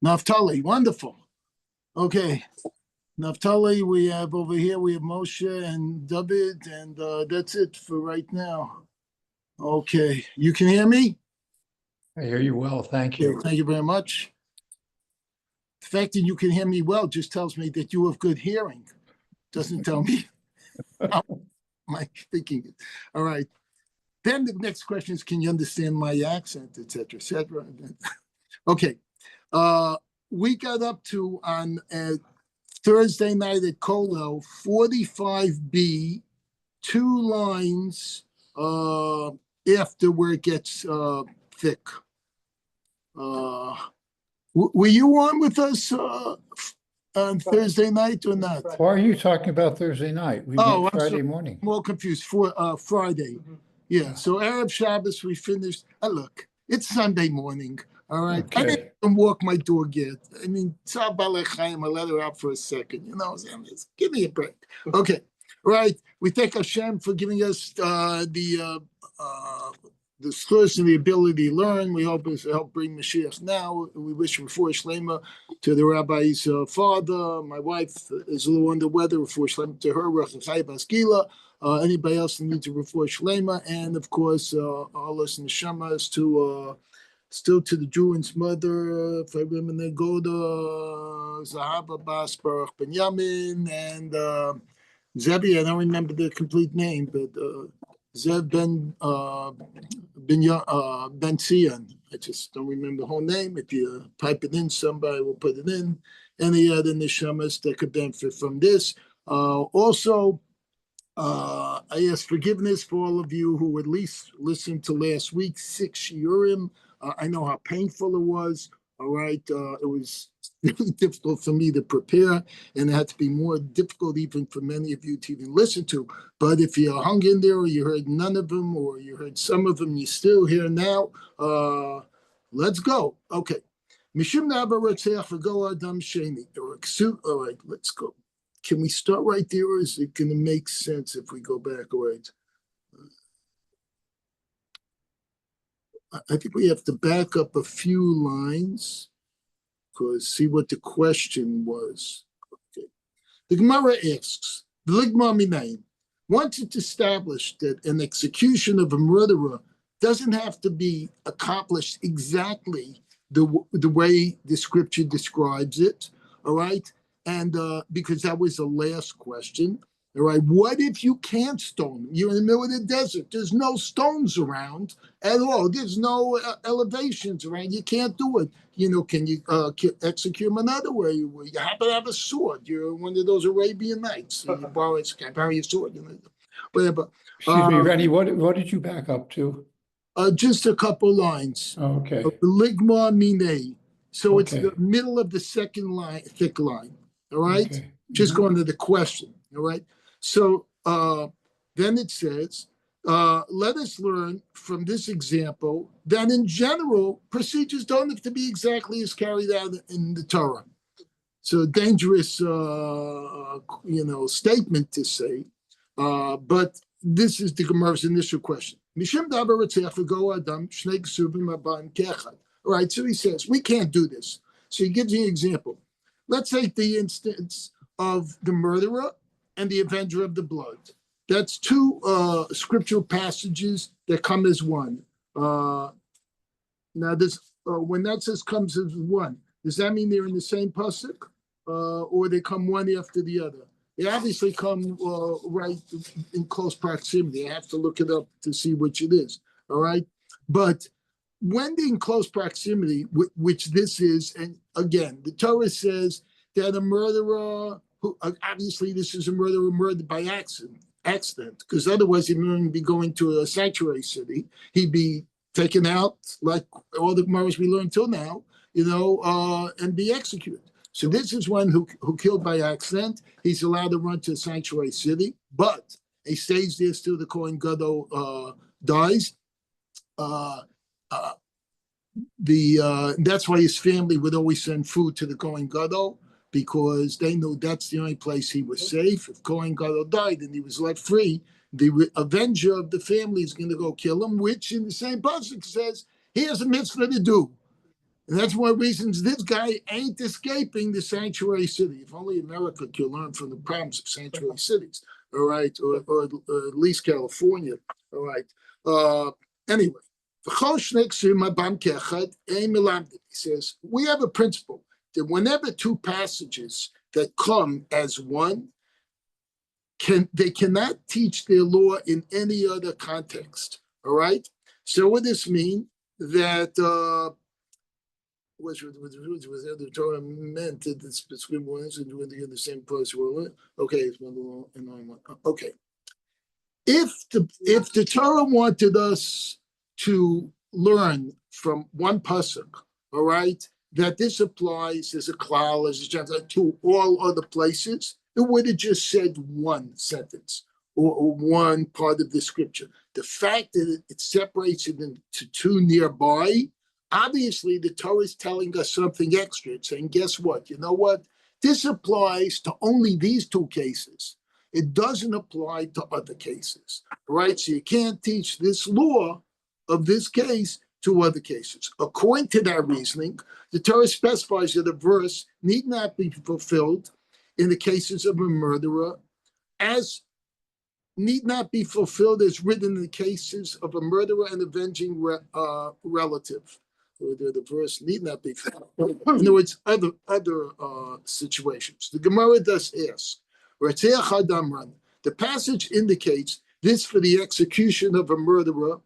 Naphtali, wonderful. Okay. Naphtali, we have over here, we have Moshe and David, and that's it for right now. Okay. You can hear me? I hear you well, thank Okay, you. thank you very much. The fact that you can hear me well just tells me that you have good hearing. Doesn't tell me how my thinking is. All right. Then the next question is, can you understand my accent, et cetera, et cetera. Okay. We got up to on Thursday night at Kollel, 45b, 2 lines after where it gets thick. Were you on with us on Thursday night or not? Why are you talking about Thursday night? We Oh, meet I'm Friday sorry. morning. I'm all confused. For Friday. Yeah. So Arab Shabbos, we finished. Look, it's Sunday morning. All right. I didn't Okay. even walk my dog yet. I mean, Tzah Balei Chaim, I let her out for a second. You know, give me a break. Okay. Right. We thank Hashem for giving us the skills and the ability to learn. We hope it's help bring Mashiach now. We wish refuah shlema to the rabbi's father. My wife is a little under weather. Refuah shlema to her. Rachel Baskila. Anybody else that needs a refuah shlema, and of course, all us neshamas to still to the Jewish mother. If I remember, they go to Zahaba Bas Baruch Benyamin and Zebi. I don't remember the complete name, but Zeb Ben Sion. I just don't remember the whole name. If you type it in, somebody will put it in. Any other neshamas that could benefit from this. Also, I ask forgiveness for all of you who at least listened to last week's 6 shiurim. I know how painful it was. All right. It was really difficult for me to prepare, and it had to be more difficult even for many of you to even listen to. But if you hung in there, or you heard none of them, or you heard some of them, you're still here now. Let's go. Okay. Mishum Naba Ratzeach V'Go Adam Sheni. All right, let's go. Can we start right there, or is it going to make sense if we go back? All right. I think we have to back up a few lines because see what the question was. Okay. The Gemara asks, once it's established that an execution of a murderer doesn't have to be accomplished exactly the way the scripture describes it, all right? And because that was the last question, all right, what if you can't stone him? You're in the middle of the desert. There's no stones around at all. There's no elevations around. You can't do it. You know, can you execute him another way? You happen to have a sword. You're one of those Arabian Nights. You borrow a sword. You know, whatever. Excuse me, Rennie, what did you back up to? Just a couple lines. Oh, okay. Ligma mine. So it's Okay. the middle of the second line, thick line. All right. Okay. Just going to the question. All right. So then it says, let us learn from this example that in general, procedures don't have to be exactly as carried out in the Torah. So dangerous, statement to say, but this is the Gemara's initial question. All right, so he says, we can't do this. So he gives you an example. Let's take the instance of the murderer and the avenger of the blood. That's 2 scriptural passages that come as one. Now, this when that says comes as one, does that mean they're in the same pasuk, or they come one after the other? They obviously come right in close proximity. I have to look it up to see which it is. All right, but when they're in close proximity, which this is, and again, the Torah says that a murderer, who obviously this is a murderer murdered by accident, because otherwise he wouldn't be going to a sanctuary city. He'd be taken out like all the Gemaras we learned till now, and be executed. So this is one who killed by accident. He's allowed to run to a sanctuary city, but he stays there till the Kohen Gadol dies. That's why his family would always send food to the Kohen Gadol, because they knew that's the only place he was safe. If Kohen Gadol died and he was left free, the avenger of the family is going to go kill him, which in the same pasuk says he has a mitzvah to do. And that's one of the reasons this guy ain't escaping the sanctuary city. If only America could learn from the problems of sanctuary cities, all right, or at least California, all right. Anyway, he says, we have a principle that whenever two passages that come as one, they cannot teach their law in any other context, all right? So what does this mean? That was the Torah meant that it's between ones and doing the same place. Okay, it's one and one. Okay, if the Torah wanted us to learn from one pasuk, all right, that this applies as a klal, as a gentile, to all other places, it would have just said one sentence or one part of the scripture. The fact that it separates it into two nearby, obviously the Torah is telling us something extra. It's saying, guess what? You know what? This applies to only these two cases. It doesn't apply to other cases, right? So you can't teach this law of this case to other cases. According to that reasoning, the Torah specifies that a verse need not be fulfilled in the cases of a murderer, as need not be fulfilled as written in the cases of a murderer and avenging relative. The verse need not be fulfilled. In other words, other situations. The Gemara does ask, the passage indicates this for the execution of a murderer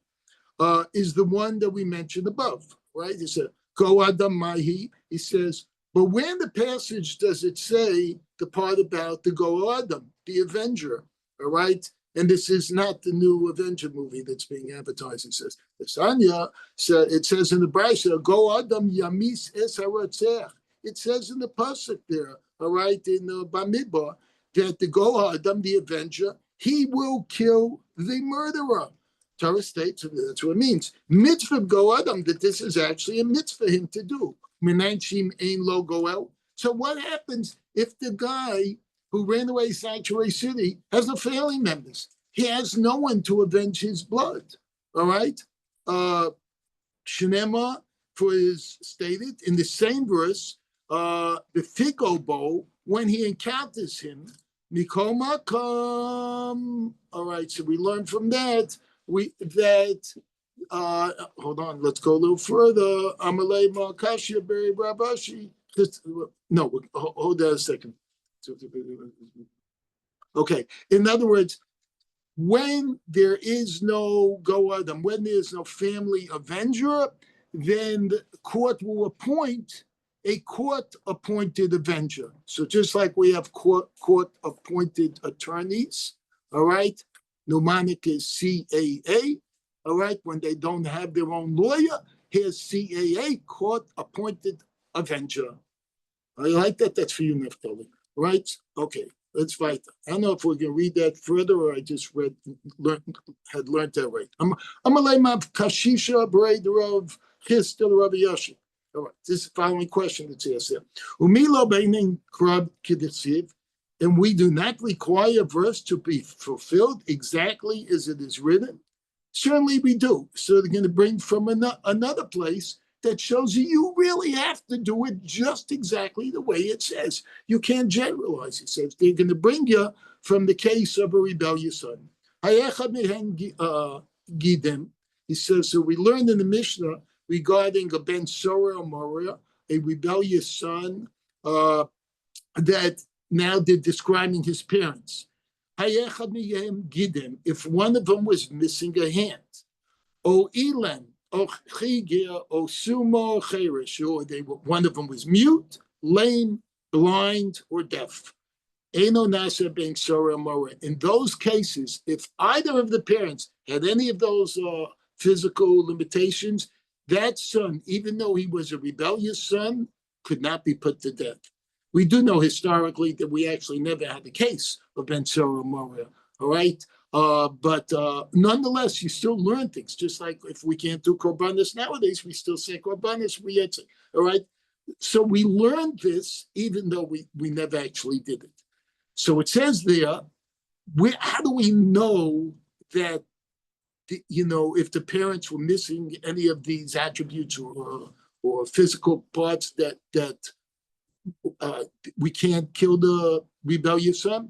is the one that we mentioned above, right? He said, Go Adam Mahi. He says, but where in the passage does it say the part about the Go Adam, the Avenger, all right? And this is not the new Avenger movie that's being advertised. It says, the Sanya, it says in the Brisa, Go Adam Yamis Es HaRotzech. It says in the pasuk there, all right, in the Bamidbar, that the Go Adam, the Avenger, he will kill the murderer. Torah states that's what it means. Mitzvah Go Adam, that this is actually a mitzvah for him to do. Menanshim ein lo goel. So what happens if the guy who ran away sanctuary city has no family members? He has no one to avenge his blood. All right? Shnema, for is stated in the same verse, the figo bowl, when he encounters him, Mikol Makom. All right, so we learn from that. Hold on, let's go a little further. Amalei Makashia Beri Rabashi. No, hold on a second. Okay, in other words, when there is no Go Adam, when there is no family avenger, then the court will appoint a court-appointed avenger. So just like we have court-appointed attorneys, all right? Mnemonic is CAA, all right? When they don't have their own lawyer, here's CAA, court-appointed avenger. I like that. That's for you, Neftali, right? Okay, let's fight. I don't know if we can read that further or I just had learned that right. I'm going to lay my kashisha breder of Chistel Rabbi Yoshi. All right, this is the following question that's asked there. Umilo beinin krab k'desiv, and we do not require a verse to be fulfilled exactly as it is written. Certainly we do. So they're going to bring from another place that shows you really have to do it just exactly the way it says. You can't generalize. It says they're going to bring you from the case of a rebellious son. He says, so we learned in the Mishnah regarding a Ben Sora or Moria, a rebellious son, that now they're describing his parents. If one of them was missing a hand, or Elan, or Chigir, or Sumo, Cherish, or one of them was mute, lame, blind, or deaf. Eno Nasa Ben Sora Mora. In those cases, if either of the parents had any of those physical limitations, that son, even though he was a rebellious son, could not be put to death. We do know historically that we actually never had the case of Ben Sora Moria, all right? But nonetheless, you still learn things, just like if we can't do Korbanos nowadays, we still say Korbanos Riyetze, all right? So we learned this even though we never actually did it. So it says there, how do we know that, if the parents were missing any of these attributes or or physical parts that we can't kill the rebellious son.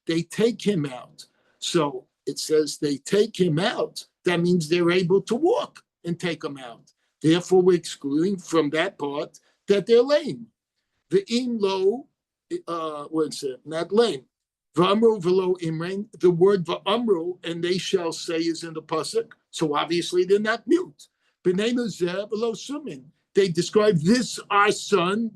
They take him out. So it says they take him out. That means they're able to walk and take him out. Therefore, we're excluding from that part that they're lame. The imlo, what's it? Not lame. V'amru v'lo imrein. The word v'amru, and they shall say, is in the pasuk. So obviously they're not mute. B'neinu zeh v'lo sumin. They describe this our son.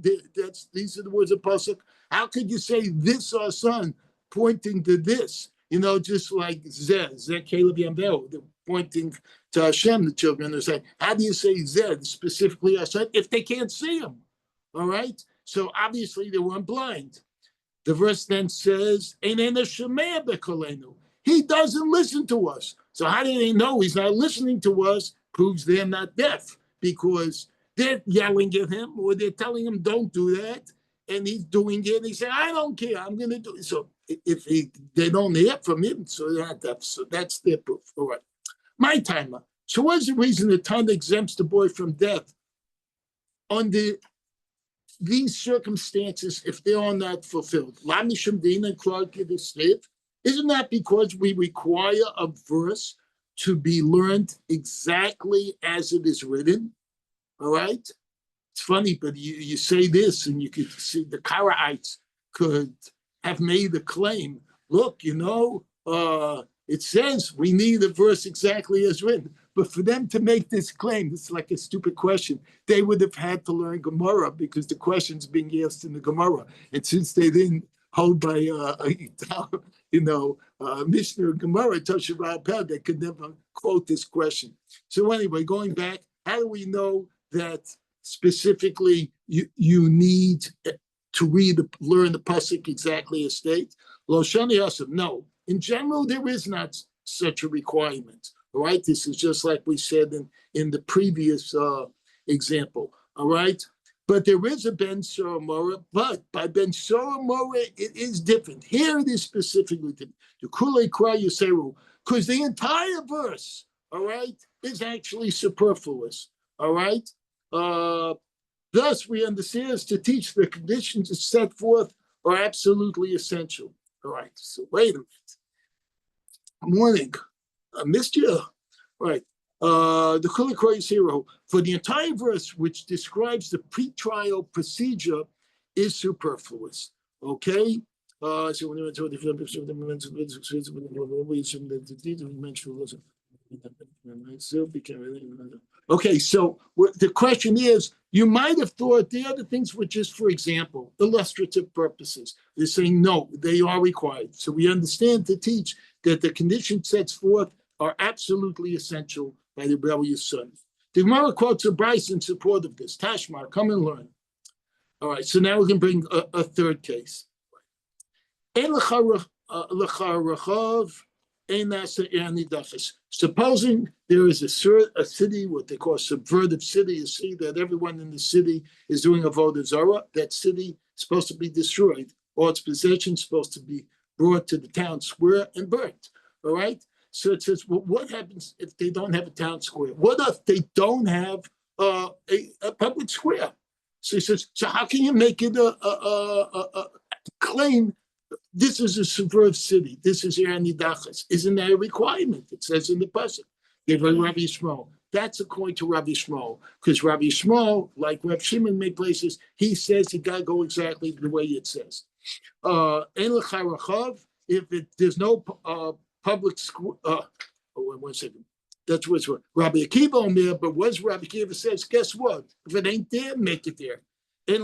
These are the words of pasuk. How could you say this our son, pointing to this? Just like Zeh Caleb Yambel, they're pointing to Hashem, the children are saying, how do you say Zeh, specifically our son, if they can't see him? All right? So obviously they weren't blind. The verse then says, he doesn't listen to us. So how do they know he's not listening to us? Proves they're not deaf, because they're yelling at him, or they're telling him, don't do that. And he's doing it. And he said, I don't care. I'm going to do it. So if they don't hear from him, so they're not deaf. So that's their proof. All right. My timer. So what's the reason the Tana exempts the boy from death? Under these circumstances, if they are not fulfilled. Isn't that because we require a verse to be learned exactly as it is written? All right? It's funny, but you say this, and you could see the Karaites could have made a claim. Look, it says we need a verse exactly as written. But for them to make this claim, it's like a stupid question. They would have had to learn Gemara, because the question's being asked in the Gemara. And since they didn't hold by Mishnah Gemara, Tosha Peh, they could never quote this question. So anyway, going back, how do we know that specifically you need to learn the pasuk exactly as stated? Lo shani asam. No, in general there is not such a requirement. All right, this is just like we said in the previous example. All right, but there is a ben Soramora. But by ben Soramora, it is different. Here it is specifically different. The Kulei Kra Yuseru, because the entire verse, all right, is actually superfluous. All right. Thus, we understand is to teach the conditions set forth are absolutely essential. All right, so wait a minute. Morning. I missed you. All right. The Kulikroy Zero, for the entire verse, which describes the pretrial procedure, is superfluous. Okay? So when you went to a different okay, so the question is, you might have thought the other things were just, for example, illustrative purposes. They're saying, no, they are required. So we understand to teach that the conditions set forth are absolutely essential by the rebellious son. The Gemara quotes a Bryce in support of this. Tashmar, come and learn. All right, so now we can bring a third case. Supposing there is a city, what they call a subverted city, a city that everyone in the city is doing avodah zarah, that city is supposed to be destroyed. All its possessions supposed to be brought to the town square and burnt. All right? So it says, well, what happens if they don't have a town square? What if they don't have a public square? So he says, so how can you make it a claim? This is a subverted city. This is Nidachas. Isn't that a requirement? It says in the pasuk. Rabbi Shmuel. That's according to Rabbi Shmuel, because Rabbi Shmuel, like Rav Shimon, many places, he says you got to go exactly the way it says. If there's no public school, one second. That's what's what Rabbi Akiva on there, but what Rabbi Akiva says, guess what? If it ain't there, make it there. If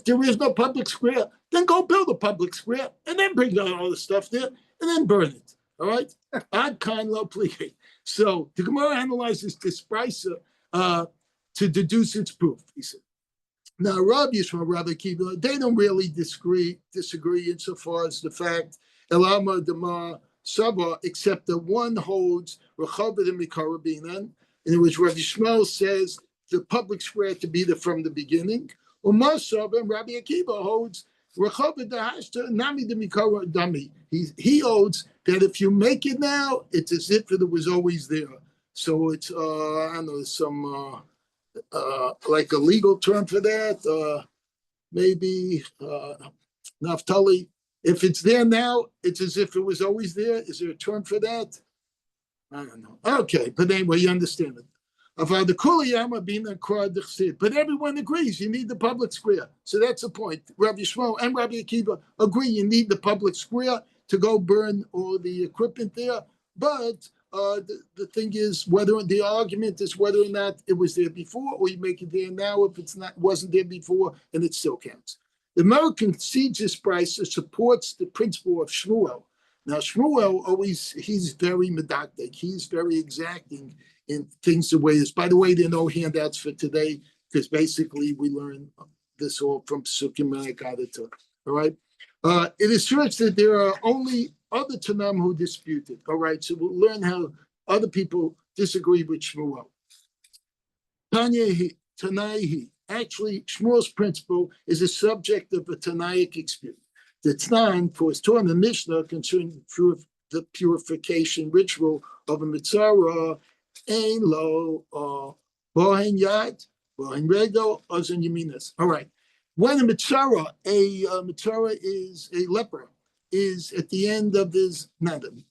there is no public square, then go build a public square and then bring down all the stuff there and then burn it. All right? Ad kind lo pli. So the Gemara analyzes this brisa to deduce its proof, he said. Now, Rabbi Yishmael, Rabbi Akiva, they don't really disagree insofar as the fact, Elama Dama Saba, except that one holds Rechavet and Mikarabinan, in which Rabbi Shmuel says the public square to be there from the beginning. Umasab and Rabbi Akiva holds Rechavet Dahashta Nami de Mikara Dami. He holds that if you make it now, it's as if it was always there. So it's I don't know, some like a legal term for that. Maybe Naftali. If it's there now, it's as if it was always there. Is there a term for that? I don't know. Okay, but anyway, you understand it. But everyone agrees you need the public square. So that's the point. Rabbi Shmuel and Rabbi Akiva agree you need the public square to go burn all the equipment there. But the thing is, the argument is whether or not it was there before, or you make it there now if it's not wasn't there before, and it still counts. The American concedes this price supports the principle of Shmuel. Now Shmuel he's very medactic. He's very exacting in things the way it is. By the way, there are no handouts for today because basically we learn this all from Psukim and Agadata. All right. It asserts that there are only other Tanam who dispute it. All right. So we'll learn how other people disagree with Shmuel. Tanaihi. Actually, Shmuel's principle is a subject of a Tanaic dispute. The Tanan, for his Torah in the Mishnah concerning the purification ritual of a mitzvah, ein lo bohen yad, bohen regel, ozen yaminas. All right. When a mitzvah is a leper, is at the end of his nadam.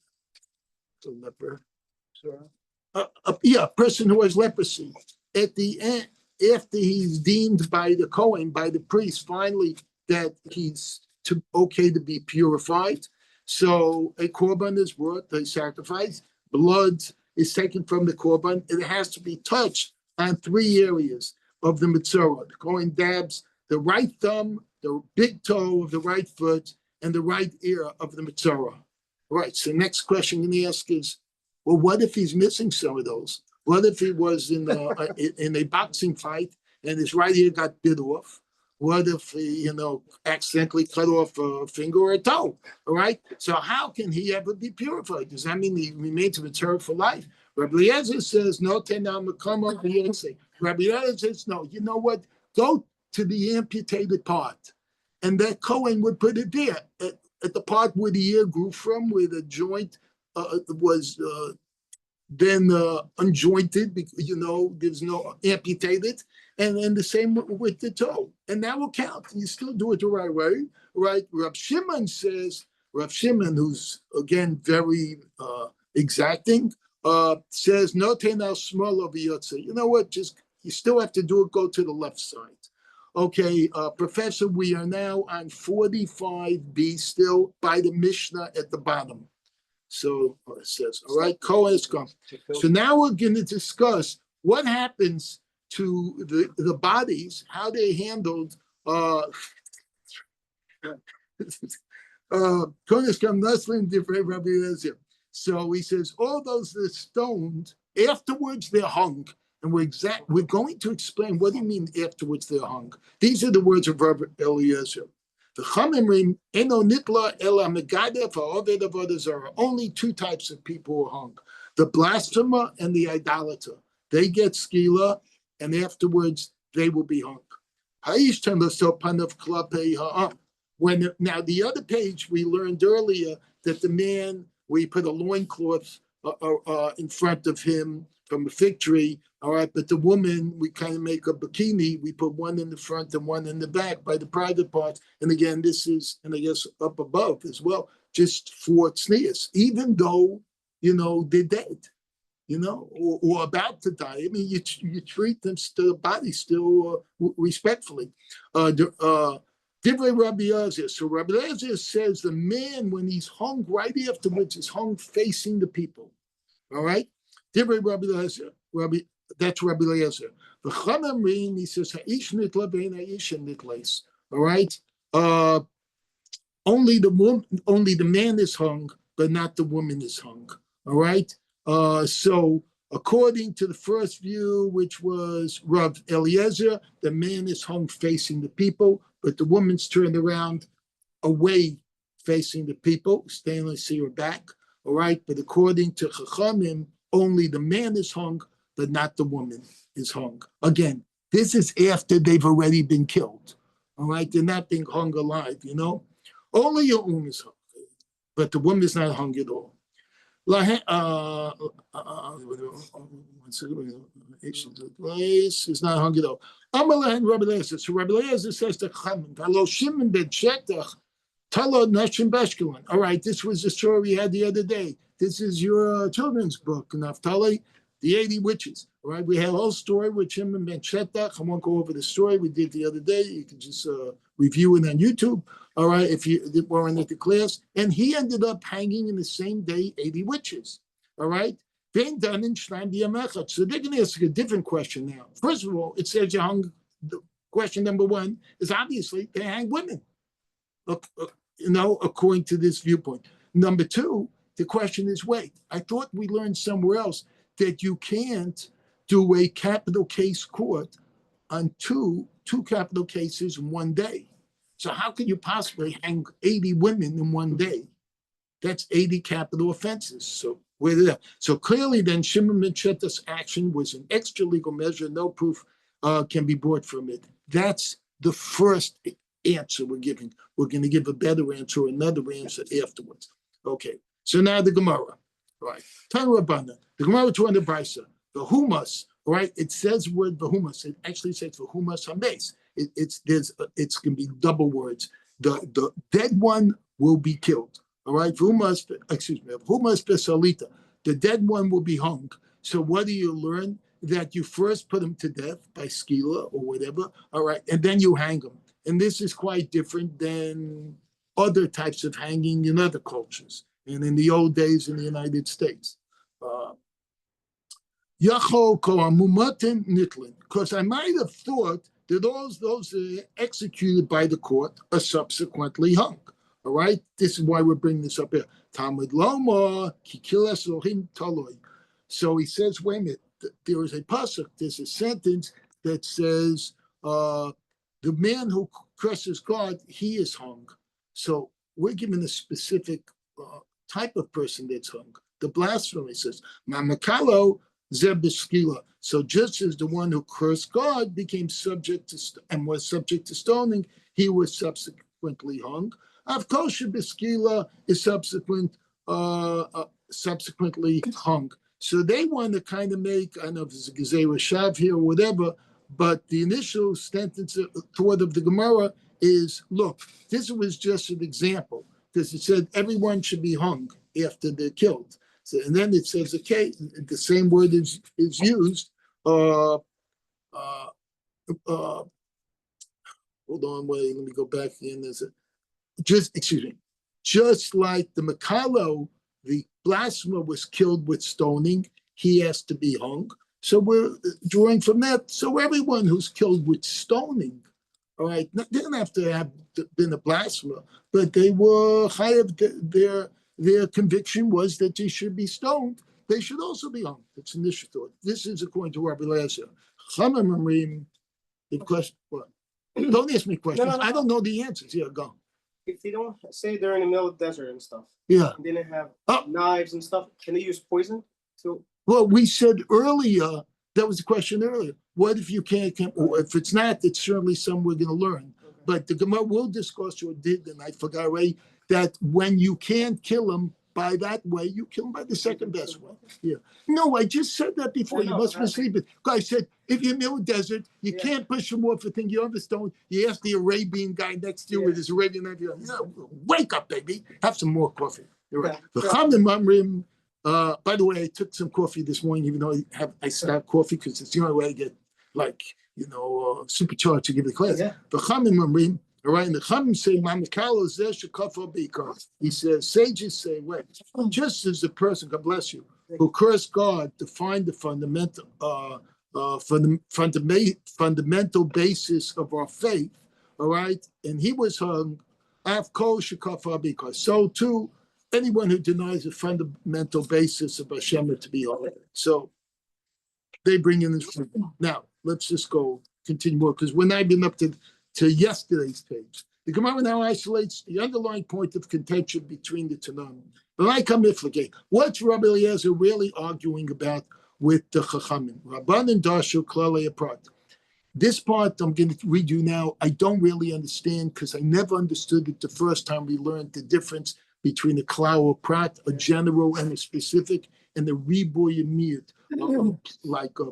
A leper. A person who has leprosy. At the end, after he's deemed by the Kohen, by the priest, finally that he's okay to be purified. So a korban is brought, they sacrifice. Blood is taken from the korban. It has to be touched on 3 areas of the mitzvah. The Kohen dabs the right thumb, the big toe of the right foot, and the right ear of the mitzvah. All right, so next question you can ask is, well, what if he's missing some of those? What if he was in a boxing fight and his right ear got bit off? What if he, accidentally cut off a finger or a toe? All right. So how can he ever be purified? Does that mean he remains a mitzvah for life? Rabbi Eliezer says no. Rabbi Eliezer says no. You know what? Go to the amputated part, and that Kohen would put it there at the part where the ear grew from, where the joint was. Then unjointed, there's no amputated, and the same with the toe, and that will count. You still do it the right way, right? Rav Shimon says, who's again very exacting, says no tenal small of yotze. You know what? Just you still have to do it. Go to the left side. Okay, Professor, we are now on 45b, still by the Mishnah at the bottom. So it says, all right, Kohen is gone. So now we're going to discuss what happens to the bodies, how they're handled. Kohen is come Nuslin different Rabbi Eliezer. So he says, all those that are stoned, afterwards they're hung. And we're going to explain what do you mean afterwards they're hung. These are the words of Rabbi Eliezer. The Chamimrim eno nitla ela megadef ha'oved avodah zarah. Only 2 types of people who are hung: the blasphemer and the idolater. They get skila, and afterwards they will be hung. Now the other page we learned earlier that the man, we put a loincloth in front of him from a fig tree. All right, but the woman, we kind of make a bikini. We put one in the front and one in the back by the private parts. And again, this is, and I guess up above as well, just for tznius, even though, they're dead, or about to die. I mean, you treat them still, body still respectfully. Divrei Rabbi Eliezer. So Rabbi Eliezer says the man, when he's hung right afterwards, is hung facing the people. All right? Divrei Rabbi Eliezer. That's Rabbi Eliezer. The Chanamrim, he says, Ha'ish nitla bein ha'ish nitles. All right? Only the man is hung, but not the woman is hung. All right? So according to the first view, which was Rav Eliezer, the man is hung facing the people, but the woman's turned around away facing the people, staying to see her back. All right? But according to Chachamim, only the man is hung, but not the woman is hung. Again, this is after they've already been killed. All right? They're not being hung alive, Only a is hung, but the woman is not hung at all. One second. Place is not hungry though. Amalahan Rabbi Eliezer. So Rabbi Eliezer says to Chaim, "Hello, Shimon ben Shetach, Tala Nashim Beshkelon." All right, this was the story we had the other day. This is your children's book, Naphtali, the 80 witches. All right, we had a whole story with Shimon ben Shetach. I won't go over the story we did the other day. You can just review it on YouTube. All right, if you weren't at the class, and he ended up hanging in the same day 80 witches. All right. So they're going to ask a different question now. First of all, it says you hung. Question number one is obviously they hang women, according to this viewpoint. Number two, the question is, wait, I thought we learned somewhere else that you can't do a capital case court on two capital cases in one day. So how could you possibly hang 80 women in one day? That's 80 capital offenses. So clearly then Shimon ben Shetach's action was an extra legal measure. No proof can be brought from it. That's the first answer we're giving. We're going to give a better answer, another answer afterwards. Okay, so now the Gemara. Right. Tanu Rabbanan. The Gemara to the Brisa. The humus, right? It says word behumus. It actually says behumus hames. It's going to be double words. The dead one will be killed. All right. Humus besalita. The dead one will be hung. So what do you learn? That you first put him to death by skila or whatever. All right, and then you hang him. And this is quite different than other types of hanging in other cultures and in the old days in the United States. Because I might have thought that those executed by the court are subsequently hung. All right, this is why we're bringing this up here. Talmud Loma Kikilas Elohim Taloi. So he says, wait a minute, there is a pasuk, there's a sentence that says, the man who curses God, he is hung. So we're given a specific type of person that's hung. The blasphemy says, Mamakalo Zebeskila. So just as the one who cursed God became subject to and was subject to stoning, he was subsequently hung. Avkosha Beskila is subsequently hung. So they want to kind of make, I don't know if it's a Gezerah Shav here or whatever, but the initial sentence thought of the Gemara is, look, this was just an example, because it said everyone should be hung after they're killed. So, and then it says, okay, the same word is used. Hold on, wait, let me go back in. Just like the Makalo, the blasphemer was killed with stoning, he has to be hung. So we're drawing from that. So everyone who's killed with stoning, all right, they didn't have to have been a blasphemer, but they were their conviction was that they should be stoned. They should also be hung. It's an initial thought. This is according to Rabbi Eliezer. The question, what? Don't ask me questions. No. I don't know the answers. Yeah, go. If they don't say they're in the middle of the desert and stuff, yeah, and they didn't have knives and stuff, can they use poison too? Well, we said earlier, that was the question earlier. What if you can't, or if it's not, it's certainly something we're going to learn. Okay. But the Gemara will discuss, or did, and I forgot already, that when you can't kill them by that way, you kill them by the second best way. Yeah. No, I just said that before. You must be sleeping. I said, if you're in the middle of the desert, you can't push them off a thing you understand. You ask the Arabian guy next to you with his Arabian knife, wake up, baby. Have some more coffee. You're right. By the way, I took some coffee this morning, even though I stopped coffee because it's the only way I get, supercharged to give the class. The Chamim Mamrim, all right, and the Chamim say, he says, sages say, wait, just as the person, God bless you, who cursed God to find the fundamental basis of our faith, all right, and he was hung, so too, anyone who denies the fundamental basis of Hashem to be holy. So they bring in this. Now, let's just continue more, because we're not been up to yesterday's page. The Gemara now isolates the underlying point of contention between the Tanam. But I come iflagate. What's Rabbi Eliezer really arguing about with the Chachamim? Rabban and Darshu Klalei Aprat. This part I'm going to read you now. I don't really understand because I never understood it the first time we learned the difference between the klal prat, a general and a specific, and the riboy miyut, like a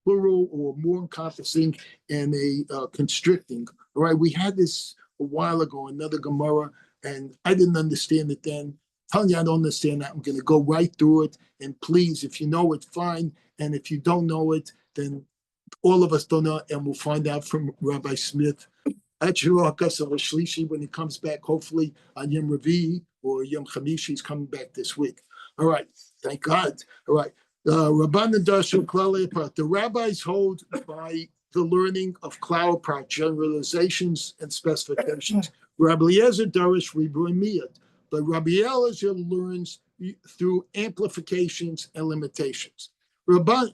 plural or more encompassing and a constricting. All right, we had this a while ago, another Gemara, and I didn't understand it then. Telling you I don't understand that, I'm going to go right through it. And please, if you know it, fine. And if you don't know it, then all of us don't know, and we'll find out from Rabbi Smith at Shirakas of Shlishi when he comes back, hopefully on Yom Revi or Yom Chamishi. He's coming back this week. All right, thank God. All right, Rabbanan Darshan Klal Prat. The rabbis hold by the learning of Klal Prat, generalizations and specifications. Rabbi Eliezer Darish Riboy Miyat, but Rabbi Eliezer learns through amplifications and limitations.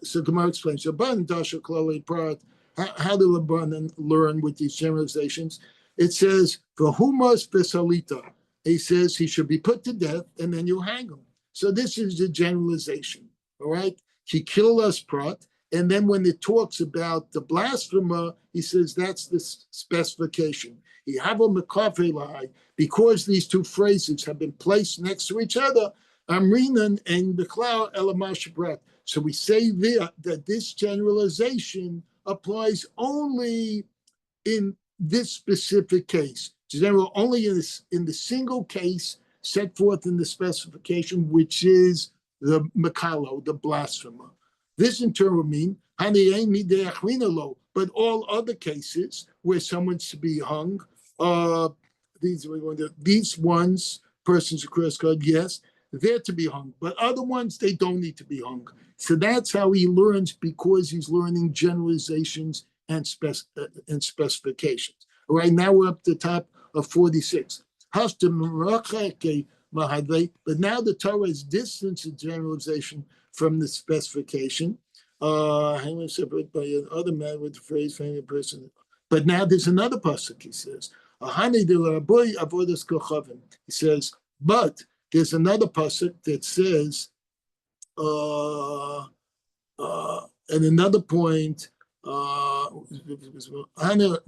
So Gemara explains, Rabbanan Darshan Klal Prat. How do Rabbanan learn with these generalizations? It says, "V'humas besalita." He says he should be put to death, and then you hang him. So this is the generalization. All right, he killed us prat, and then when it talks about the blasphemer, he says that's the specification. He have a mekafelai, because these two phrases have been placed next to each other. Amrinan and Beklau elamash prat. So we say there that this generalization applies only in this specific case. General only in the single case set forth in the specification, which is the Makalo, the blasphemer. This in turn would mean, but all other cases where someone's to be hung, these ones, persons across God, yes, they're to be hung, but other ones, they don't need to be hung. So that's how he learns, because he's learning generalizations and specifications. All right, now we're up to the top of 46. But now the Torah is distance a generalization from the specification. Hanging separate by another man with the phrase family person. But now there's another pasuk, he says. He says, but there's another pasuk that says, and another point,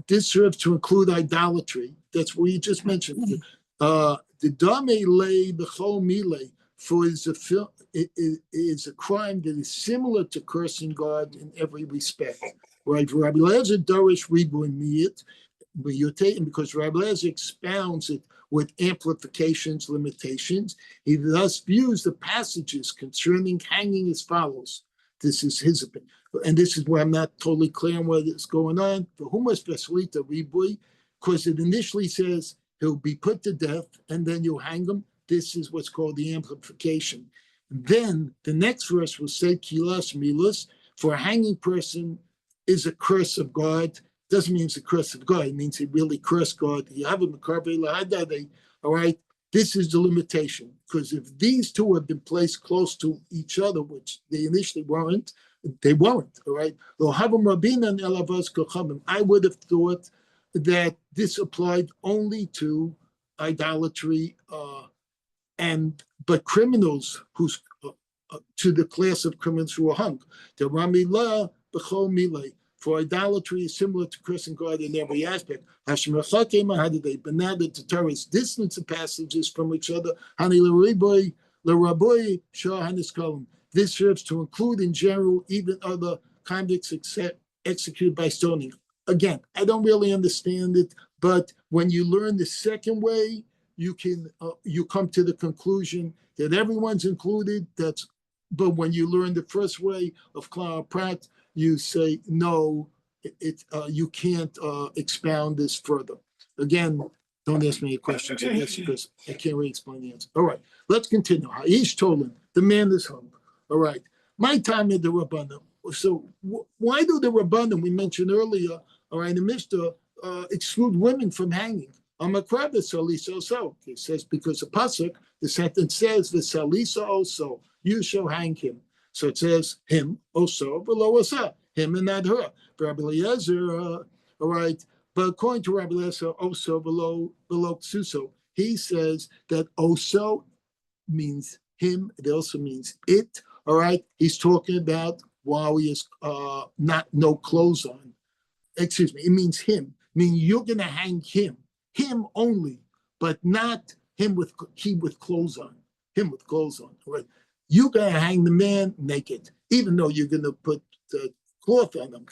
this serves to include idolatry. That's what you just mentioned. The dame lay b'chol milei, for it is a crime that is similar to cursing God in every respect. Right? Rabbi Eliezer Darish Riboy Miyat, because Rabbi Eliezer expounds it with amplifications, limitations. He thus views the passages concerning hanging as follows. This is his opinion. And this is where I'm not totally clear on what is going on. For humas besalita riboy, because it initially says he'll be put to death and then you'll hang him. This is what's called the amplification. Then the next verse will say kilas milas, for a hanging person is a curse of God. Doesn't mean it's a curse of God. It means he really cursed God. All right. This is the limitation, because if these two have been placed close to each other, which they initially weren't, they weren't. All right. I would have thought that this applied only to idolatry, but criminals who's to the class of criminals who are hung. The Ramila b'chol milei. For idolatry is similar to cursing God in every aspect. But now that the Torah is distance the passages from each other, this serves to include in general even other convicts executed by stoning. Again, I don't really understand it, but when you learn the second way, you come to the conclusion that everyone's included. But when you learn the first way of Klal Prat, you say, no, you can't expound this further. Again, don't ask me any questions, I guess, because I can't really explain the answer. All right, let's continue. Ha'ish Tolan, the man is hung. All right, my time at the Rabbanim. So why do the Rabbanim, we mentioned earlier, all right, the Mishnah, exclude women from hanging? Amakravis salisa also. It says, because the pasuk, the sentence says, the salisa also, you shall hang him. So it says him also below us, him and not her. Rabbi Eliezer, all right. But according to Rabbi Eliezer, also below Suso, he says that also means him. It also means it. All right. He's talking about while he is no clothes on. Excuse me. It means him. Meaning you're going to hang him only, but not he with clothes on, him with clothes on. Right? You're gonna hang the man naked, even though you're gonna put the cloth on him.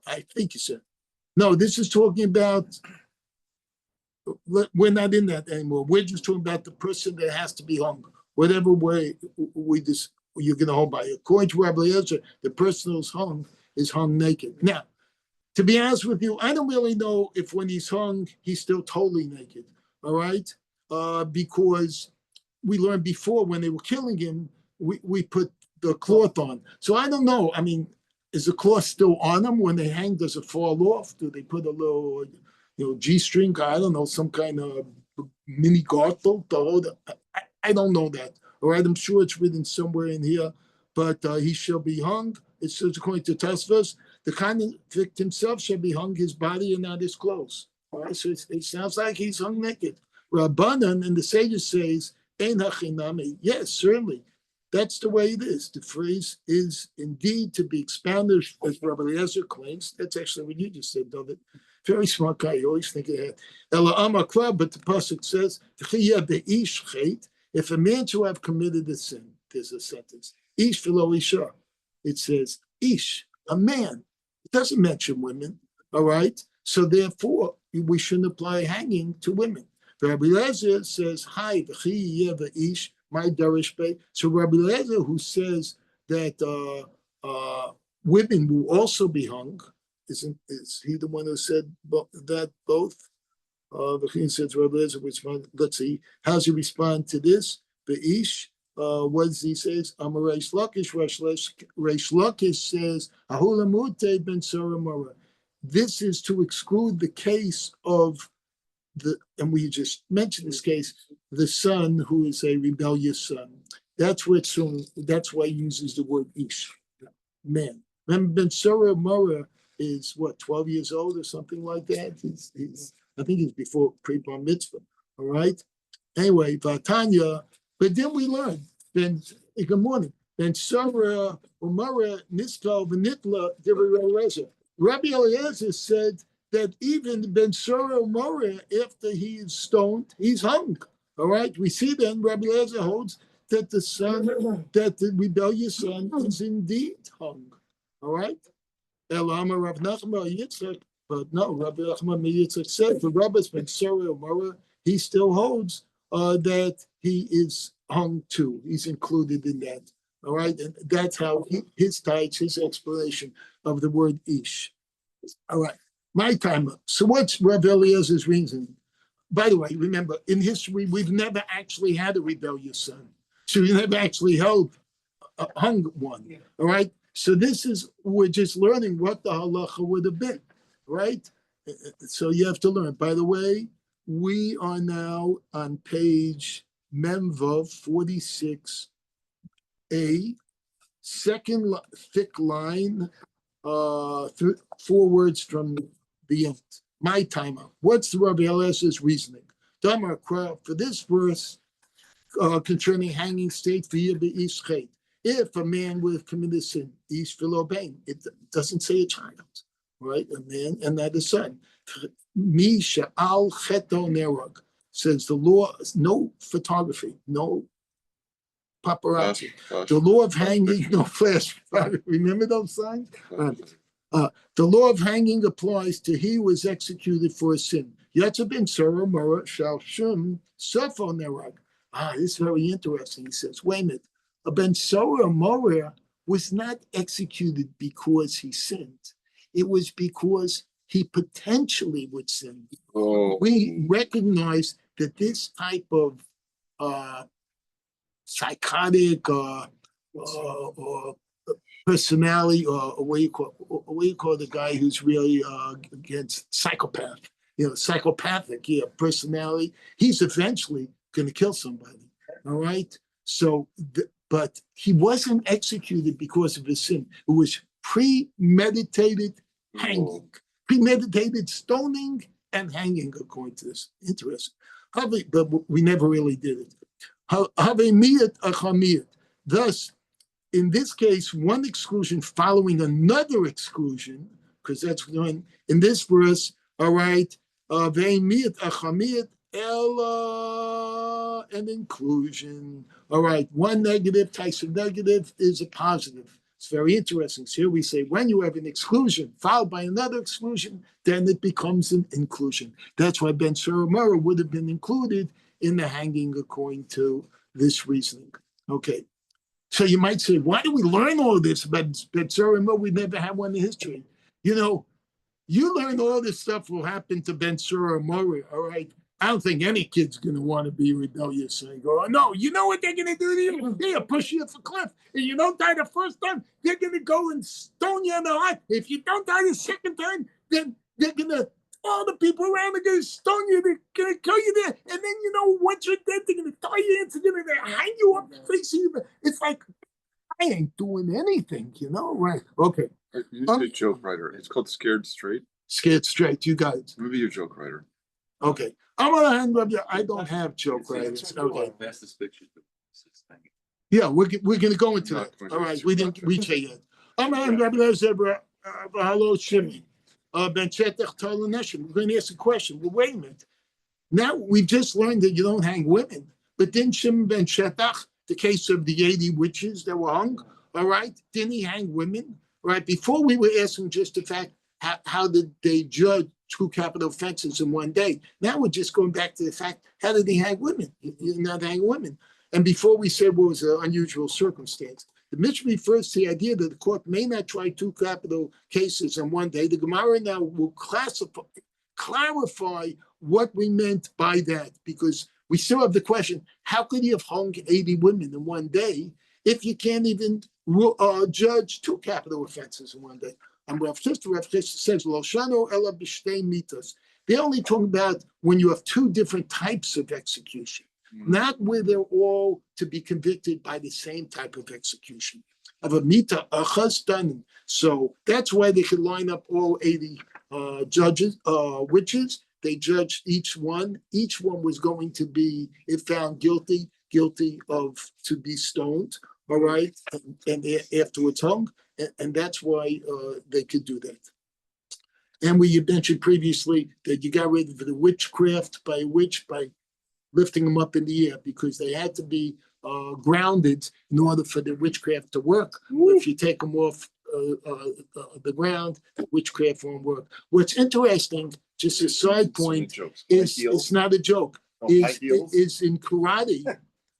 I think you said. No, this is talking about. We're not in that anymore. We're just talking about the person that has to be hung, whatever way you're going to hold by. According to Rabbi Eliezer, the person who's hung is hung naked. Now, to be honest with you, I don't really know if when he's hung, he's still totally naked. All right, because we learned before when they were killing him, we put the cloth on. So I don't know. I mean, is the cloth still on him when they hang? Does it fall off? Do they put a little, G-string? I don't know, some kind of mini garter to hold it. I don't know that. All right, I'm sure it's written somewhere in here, but he shall be hung. It says according to Tosfos, the convict himself shall be hung, his body and not his clothes. All right, so it sounds like he's hung naked. Rabbanan and the sages says, Ein hachinami. Yes, certainly. That's the way it is. The phrase is indeed to be expounded, as Rabbi Eliezer claims. That's actually what you just said, David. Very smart guy. You always think ahead. Ela Amakra, but the pasuk says, if a man shall have committed a sin, there's a sentence. Ish v'lo isha. It says ish, a man. It doesn't mention women. All right. So therefore, we shouldn't apply hanging to women. Rabbi Eliezer says, "Hi, the ish." My Darish Bay. So Rabbi Eliezer, who says that women will also be hung, is he the one who said that both? The King says Rabbi Eliezer respond. Let's see, how's he respond to this? The Ish, what does he say? Amar Reish Lakish. Reish Lakish says Ahulamute ben Saramara. This is to exclude the case of and we just mentioned this case, the son who is a rebellious son. That's why he uses the word ish, man. Remember, Ben Sora Mora is 12 years old or something like that. I think he's before pre-bar mitzvah. All right. Anyway, Vatanya. But then we learn. Then good morning. Ben Sora Mora Niskal V'Nitla Divrei Rabbi Eliezer said that even Ben Sora Mora, after he is stoned, he's hung. All right. We see then Rabbi Eliezer holds that the rebellious son is indeed hung. All right. Elama Rav Nachman Yitzchak, but no, Rabbi Nachman Yitzchak said the Rabbi Ben Sora Mora, he still holds that he is hung too. He's included in that. All right. And that's how his explanation of the word ish. All right. My time. So what's Rav Eliezer's reason? By the way, remember, in history, we've never actually had a rebellious son. So we never actually hung one. All right. So we're just learning what the halacha would have been. Right. So you have to learn. By the way, we are now on page Memvav 46a, second thick line, 4 words from the end. My timer. What's the Rabbi Eliezer's reasoning? Damar for this verse concerning hanging state if a man would have committed sin, ish filobain. It doesn't say a child, right? A man and not a son. Misha al cheto nerog says the law, no photography, no paparazzi. The law of hanging, no flash photography. Remember those signs? The law of hanging applies to he who was executed for a sin. Yatsa ben Sora Mora shall shum sufo nerag. This is very interesting. He says, wait a minute. A ben Sora Mora was not executed because he sinned. It was because he potentially would sin. We recognize that this type of psychotic or personality, or what do you call the guy who's really against psychopath? Psychopathic, personality. He's eventually going to kill somebody. All right. So, but he wasn't executed because of his sin. It was premeditated hanging, premeditated stoning and hanging, according to this. Interesting. But we never really did it. Thus, in this case, one exclusion following another exclusion, because that's when in this verse, all right, ela and inclusion. All right, one negative, Tyson negative is a positive. It's very interesting. So here we say when you have an exclusion followed by another exclusion, then it becomes an inclusion. That's why Ben Murrah would have been included in the hanging according to this reasoning. Okay. So you might say, why do we learn all this about Ben Murrah? We never had one in history. You know, you learn all this stuff will happen to Ben Murrah, all right? I don't think any kid's going to want to be rebellious and go, oh, no, you know what they're going to do to you? They're going to push you off a cliff. If you don't die the first time, they're going to go and stone you in the heart. If you don't die the second time, then they're going to, all the people around are going to stone you. They're going to kill you there. And then, you know, once you're dead, they're going to tie you in. They're going to hang you up facing you. It's like, I ain't doing anything, you know? Right. Okay. You say joke writer. It's called Scared Straight. Scared Straight. You got it. Maybe you're a joke writer. Okay. I'm gonna hang up. I don't have joke writers. Okay. Yeah, we're gonna go into that. All right, we didn't reach it yet. I'm gonna hang up. Hello, Shimmy. Ben Chetach Tolaneshin. We're gonna ask a question. Well, wait a minute. Now we just learned that you don't hang women, but didn't Shimon Ben Chetach, the case of the 80 witches that were hung, all right? Didn't he hang women? All right. Before we were asking just the fact how did they judge two capital offenses in one day? Now we're just going back to the fact, how did he hang women? You're not hanging women. And before we said what was an unusual circumstance, the Mishnah refers to the idea that the court may not try two capital cases in one day. The Gemara now will clarify what we meant by that, because we still have the question, how could you have hung 80 women in one day if you can't even judge two capital offenses in one day? And Rav Chisda says, Loshano ela b'shtei mitas. They're only talking about when you have two different types of execution, not where they're all to be convicted by the same type of execution. Of a mita achas danin. So that's why they could line up all 80 witches. They judged each one. Each one was going to be, if found guilty of to be stoned. All right, and afterwards hung, and that's why they could do that. And we mentioned previously that you got rid of the witchcraft by lifting them up in the air, because they had to be grounded in order for the witchcraft to work. If you take them off the ground, the witchcraft won't work. What's interesting, just a side point, is it's not a joke. Is in karate,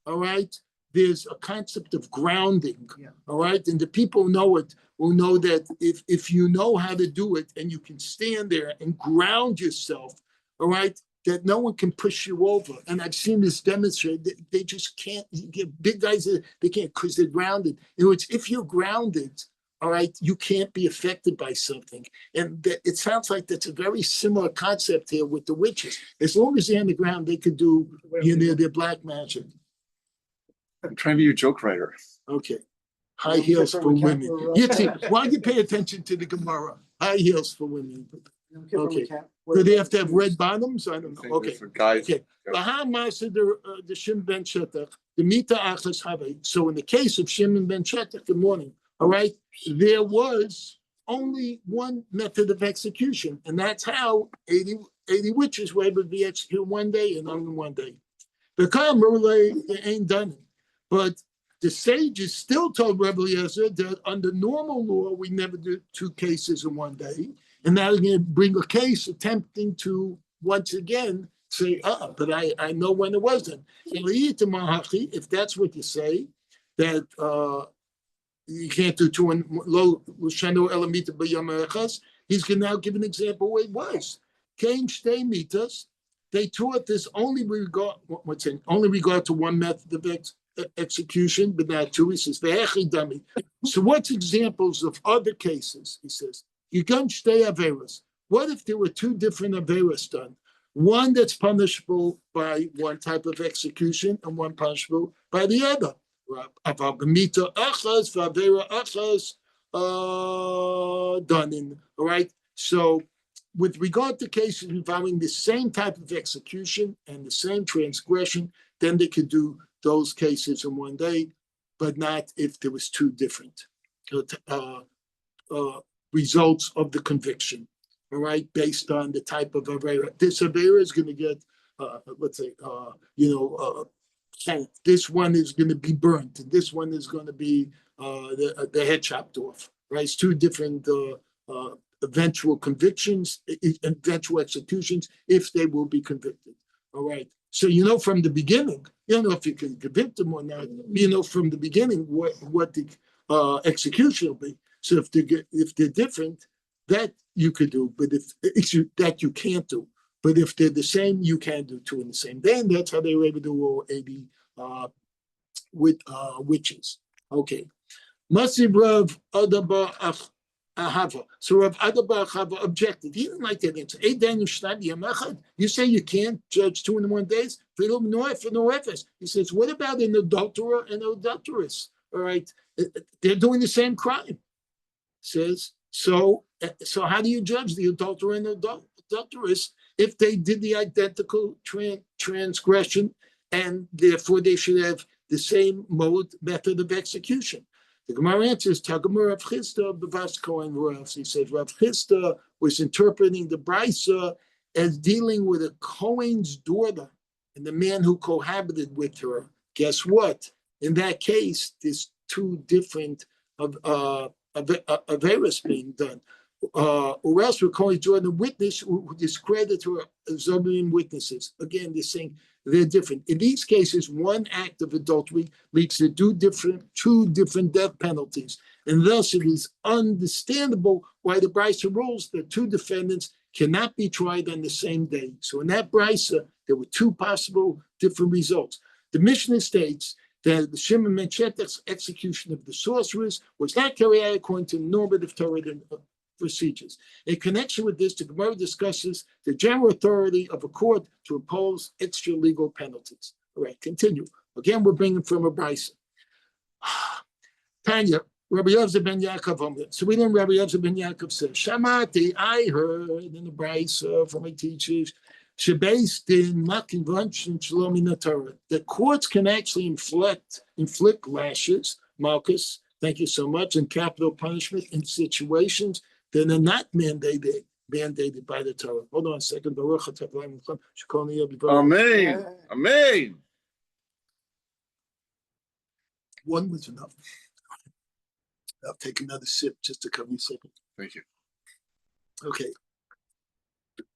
all right? There's a concept of grounding, all right? And the people who know it will know that if you know how to do it and you can stand there and ground yourself, all right, that no one can push you over. And I've seen this demonstrated. They just can't. You get big guys, they can't because they're grounded. In other words, if you're grounded, all right, you can't be affected by something. And it sounds like that's a very similar concept here with the witches. As long as they're on the ground, they could do their black magic. I'm trying to be a joke writer. Okay. High heels for women. Yitzhak, why don't you pay attention to the Gemara? High heels for women. Okay. Do they have to have red bottoms? I don't know. Okay. Okay. The Shimon ben Chetach, the Mita Achas Have. So in the case of Shimon ben Chetach, good morning. All right. There was only one method of execution, and that's how 80 witches were able to be executed one day and only one day. The Kamurle, they ain't done it. But the sages still told Rebbe Eliezer that under normal law, we never do two cases in one day. And now they're going to bring a case attempting to, once again, say, but I know when it wasn't. If that's what you say, that you can't do two in low, he's going to now give an example where it was. Kain Shtei Mitas, they taught this only regard to one method of execution, but not two. He says, so what's examples of other cases? He says, you can stay averas. What if there were two different averas done? One that's punishable by one type of execution and one punishable by the other. Done in, all right? So with regard to cases involving the same type of execution and the same transgression, then they could do those cases in one day, but not if there was two different results of the conviction, all right, based on the type of avera. This avera is going to get, let's say, this one is going to be burnt, and this one is going to be the head chopped off. Right? It's two different eventual convictions, eventual executions, if they will be convicted. All right. So you know from the beginning, you don't know if you can convict them or not. You know from the beginning what the execution will be. So if they're different, that you could do, but if that you can't do. But if they're the same, you can do two in the same day, and that's how they were able to do all 80 with witches. Okay. Masiv Rav Adaba Ahava. So Rav Adaba Ahava objected. He didn't like that answer. You say you can't judge 2 in 1 days? He says, what about an adulterer and an adulteress? All right. They're doing the same crime. Says, so how do you judge the adulterer and the adulteress if they did the identical transgression, and therefore they should have the same method of execution? The Gemara answers, Tagamur Rav Chisda b'vas Kohen Rav. He says Rav Chisda was interpreting the Brisa as dealing with a Kohen's daughter and the man who cohabited with her. Guess what? In that case, there's 2 different Averis being done. Or else we're calling join a witness who discredit her as witnesses. Again, they're saying they're different. In these cases, one act of adultery leads to 2 different death penalties. And thus it is understandable why the Brisa rules that 2 defendants cannot be tried on the same day. So in that Brisa, there were 2 possible different results. The Mishnah states that the Shimon ben Shetach's execution of the sorceress was not carried out according to normative Torah procedures. In connection with this, the Gemara discusses the general authority of a court to impose extra legal penalties. All right, continue. Again, we're bringing from a Brisa. Tanya, Rabbi Yosef ben Yaakov. So we learn Rabbi Yosef ben Yaakov says, Shamati, I heard in the Brisa from my teachers, based in not convention shalom in the Torah. The courts can actually inflict lashes, Malchus, thank you so much, and capital punishment in situations that are not mandated by the Torah. Hold on a second. Amen. Amen. One was enough. I'll take another sip just to cover you a second. Thank you. Okay.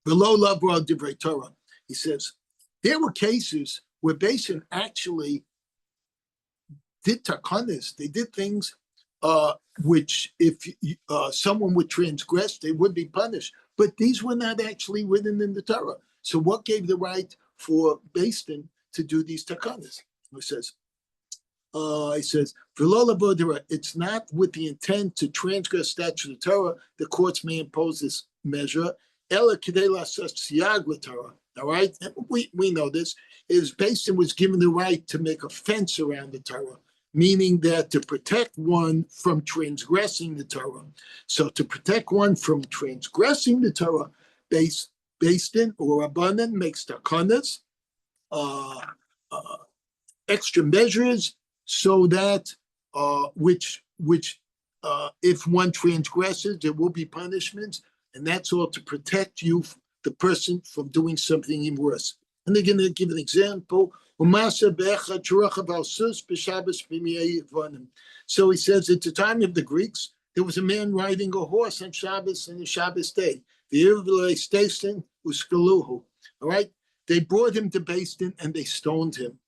Below love world divrei Torah, he says there were cases where Basin actually did takanas. They did things which, if someone would transgress, they would be punished. But these were not actually written in the Torah. So what gave the right for Basin to do these takanas? He says, it's not with the intent to transgress statute of Torah. The courts may impose this measure. All right, we know this is Basin was given the right to make a fence around the Torah, meaning that to protect one from transgressing the Torah. So to protect one from transgressing the Torah, Basin or Rabbanan makes takanas, extra measures, so that if one transgresses, there will be punishments, and that's all to protect you, the person, from doing something even worse. And they're going to give an example. So he says, at the time of the Greeks, there was a man riding a horse on Shabbos and the Shabbos day. All right, they brought him to Beis Din and they stoned him.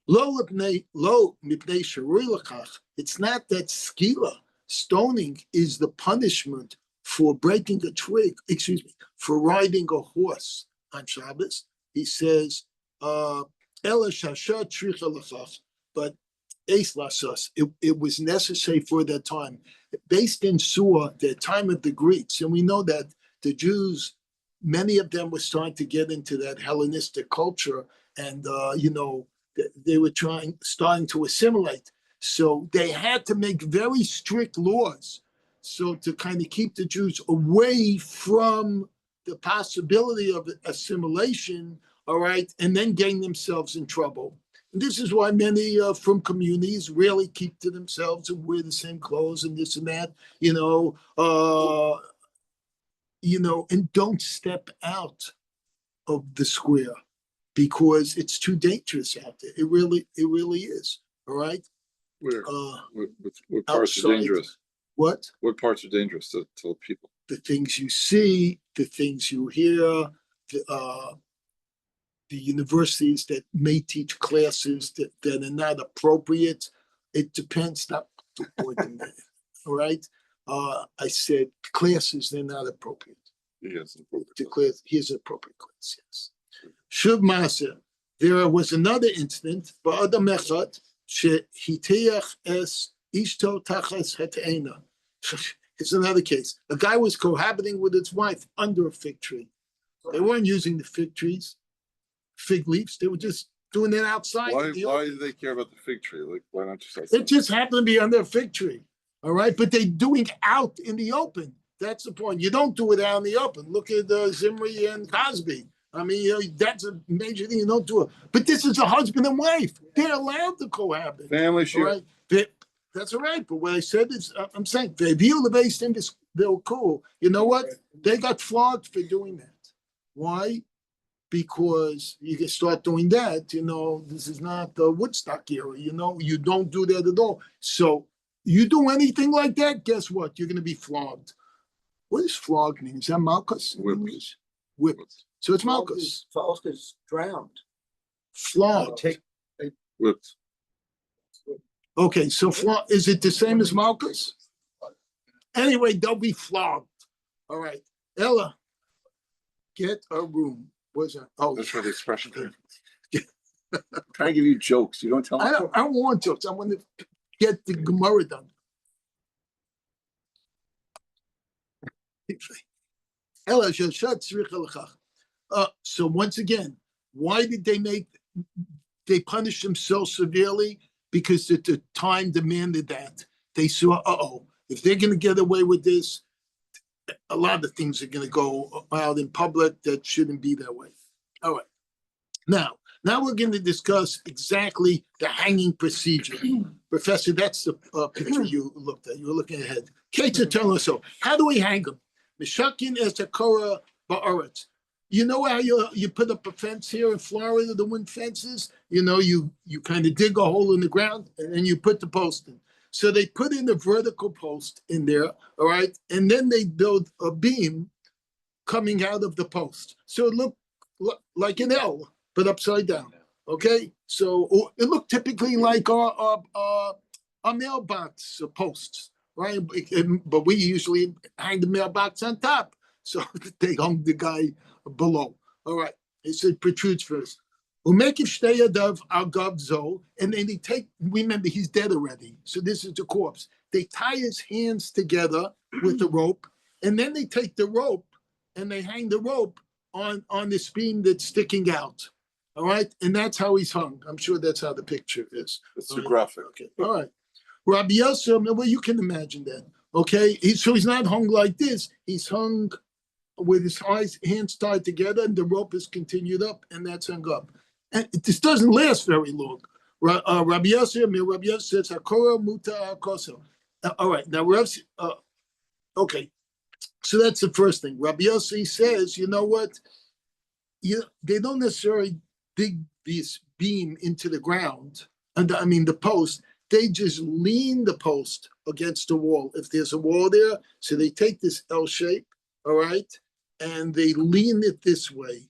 It's not that skila, stoning is the punishment for breaking a twig, for riding a horse on Shabbos. He says, but it was necessary for that time. Based in Suah, the time of the Greeks, and we know that the Jews, many of them were starting to get into that Hellenistic culture, and they were starting to assimilate. So they had to make very strict laws, so to kind of keep the Jews away from the possibility of assimilation, all right, and then getting themselves in trouble. And this is why many from communities really keep to themselves and wear the same clothes and this and that, and don't step out of the square. because it's too dangerous out there. It really is. All right. Where? What parts are outside. dangerous? What? What parts are dangerous to the people? The things you see, the things you hear, the universities that may teach classes that are not appropriate. It depends. Not more than that. All right. I said classes, they're not appropriate. Yes. The class, here's an appropriate class, yes. Shuv Maser. There was another incident, Ba'adam Echad, Shehiteach es Ishto Tachas Het'ena. It's another case. A guy was cohabiting with his wife under a fig tree. They weren't using the fig leaves. They were just doing it outside. Why do they care about the fig tree? Like, why not just outside? It just happened to be under a fig tree. All right. But they're doing out in the open. That's the point. You don't do it out in the open. Look at Zimri and Cosby. I mean, that's a major thing. You don't do it. But this is a husband and wife. They're allowed to cohabit. Family share. Right? That's all right. But what I said is, I'm saying, they were cool. You know what? They got flogged for doing that. Why? Because you can start doing that. This is not the Woodstock era. You don't do that at all. So you do anything like that, guess what? You're going to be flogged. What does flog mean? Is that Malchus? Whipped. So it's Malchus. Faust is drowned. Flogged. Whipped. Okay, so is it the same as Malchus? Anyway, they'll be flogged. All right. Ella, get a room. What's that? Oh, That's where the expression came. I'm trying to give you jokes. You don't tell me. I don't want jokes. I want to get the Gemara done. Ella, so once again, why did they punish them so severely? Because at the time demanded that. They saw, if they're going to get away with this, a lot of things are going to go out in public that shouldn't be that way. All right. Now we're going to discuss exactly the hanging procedure. Professor, that's the picture you looked at. You were looking ahead. Keita, tell us so. How do we hang them? Mishakin es a Korah ba'aretz. You know how you put up a fence here in Florida, the wind fences? You kind of dig a hole in the ground and then you put the post in. So they put in a vertical post in there, all right? And then they build a beam coming out of the post. So it looked like an L, but upside down, okay? So it looked typically like our mailbox posts, right? But we usually hang the mailbox on top. So they hung the guy below. All right. It said protrudes first. And then they remember he's dead already. So this is the corpse. They tie his hands together with the rope, and then they take the rope and they hang the rope on this beam that's sticking out. All right. And that's how he's hung. I'm sure that's how the picture is. It's too graphic. Okay. All right. Rabbi Yosef, well, you can imagine that. Okay. So he's not hung like this. He's hung with his hands tied together, and the rope is continued up, and that's hung up. And this doesn't last very long. Rabbi Yosef says, "Hakora muta koso." All right, now okay, so that's the first thing. Rabbi Yosef says, you know what? They don't necessarily dig this beam into the ground, the post. They just lean the post against the wall. If there's a wall there, so they take this L shape, all right, and they lean it this way.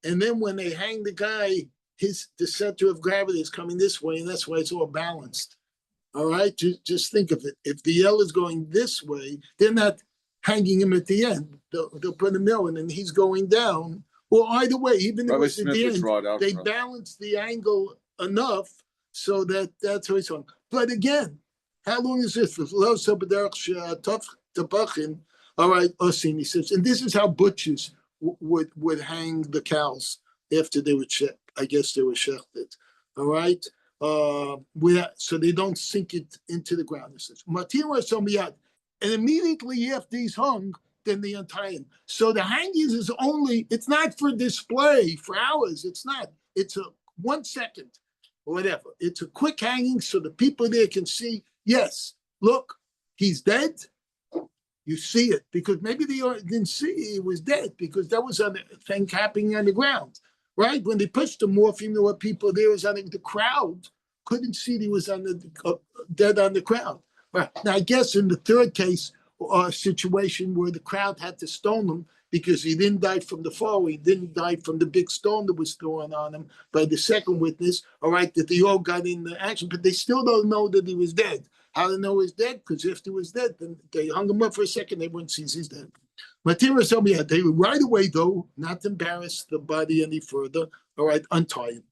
And then when they hang the guy, the center of gravity is coming this way, and that's why it's all balanced. All right, just think of it. If the L is going this way, they're not hanging him at the end. They'll put him in, and he's going down. Well, either way, even if it's at the end, they balance the angle enough so that's how he's hung. But again, how long is this? All right, Osin, he says, and this is how butchers would hang the cows after they were checked. I guess they were shechted. All right, so they don't sink it into the ground. It says, and immediately after he's hung, then they untie him. So the hanging is it's not for display for hours. It's not. It's a 1 second or whatever. It's a quick hanging so the people there can see, yes, look, he's dead. You see it because maybe they didn't see he was dead because that was a thing happening on the ground. right? When they pushed him off, even though people there was, I think the crowd couldn't see he was on dead on the ground. Right. Now, I guess in the third case, situation where the crowd had to stone him because he didn't die from the fall, he didn't die from the big stone that was thrown on him by the second witness, all right, that they all got in the action, but they still don't know that he was dead. How do they know he's dead? Because if he was dead, then they hung him up for a second, they wouldn't see he's dead. Matira told me they would right away, though, not to embarrass the body any further, all right, untie him.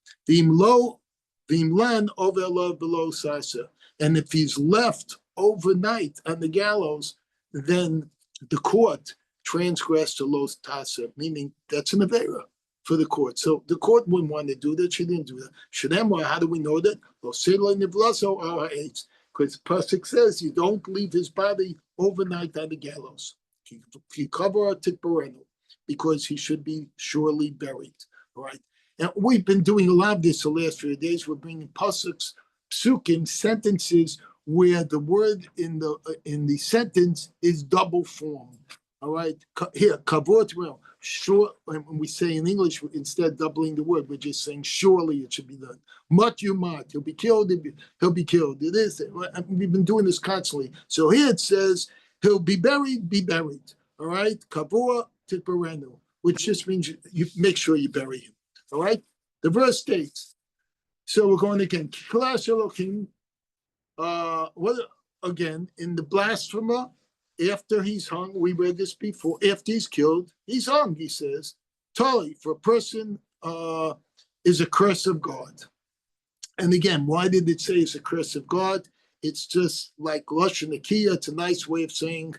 V'imlan over below sasa. And if he's left overnight on the gallows, then the court transgressed to los tasa, meaning that's an avera for the court. So the court wouldn't want to do that. She didn't do that. Shadem, how do we know that? Because the pasuk says you don't leave his body overnight on the gallows. He cover because he should be surely buried. All right. And we've been doing a lot of this the last few days. We're bringing pasukim, sentences where the word in the sentence is double form. All right. Here, kavod, well, sure. When we say in English, instead of doubling the word, we're just saying surely it should be done. Mut you mut. He'll be killed. He'll be killed. It is. We've been doing this constantly. So here it says he'll be buried. Be buried. All right. Kavor tikbarenu, which just means you make sure you bury him. All right. The verse states. So we're going again. Clash Elohim. What again in the blasphemer? After he's hung, we read this before. After he's killed, he's hung. He says, "Tali for a person is a curse of God." And again, why did it say it's a curse of God? It's just like lashon nakiya. It's a nice way of saying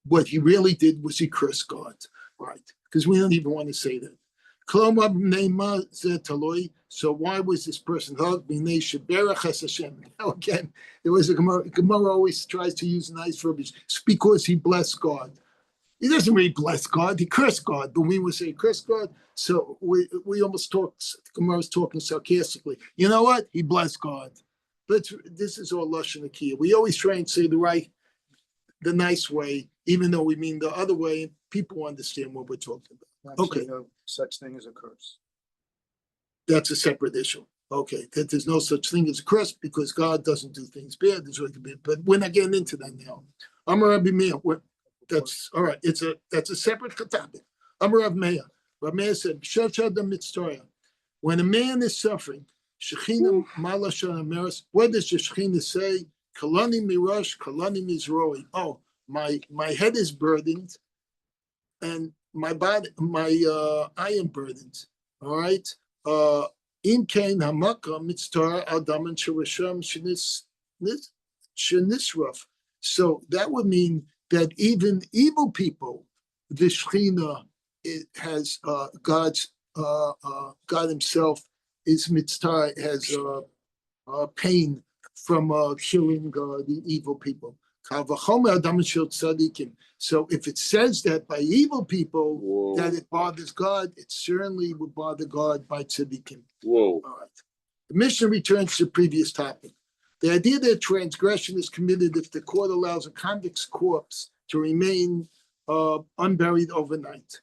what he really did was he cursed God, right? Because we don't even want to say that. So why was this person hugged? Now again, there was a Gemara. Gemara always tries to use nice verbiage. It's because he blessed God. He doesn't really bless God. He cursed God. But we would say curse God. So we almost talk. Gemara's talking sarcastically. You know what? He blessed God. But this is all lashon nakiya. We always try and say the nice way, even though we mean the other way. People understand what we're talking about. Okay. No such thing as a curse. That's a separate issue. Okay, that there's no such thing as a curse because God doesn't do things bad. But we're not getting into that now. Amar Rabbi Meir. That's all right. That's a separate topic. Amar Rabbi Meir. Rabbi Meir said, when a man is suffering, Shechina Malashon Ameris. What does the Shechina say? Kalani mirash, kalani mizroi. Oh, my head is burdened, and my body, I am burdened. All right. In kain hamaka mitzvah adam and shirasham shenisraf. So that would mean that even evil people, the Shechina has God Himself is mitzvah has pain from killing the evil people. So if it says that by evil people, whoa, that it bothers God, it certainly would bother God by tzaddikim. Whoa. All right. The Mishnah returns to the previous topic. The idea that transgression is committed if the court allows a convict's corpse to remain unburied overnight.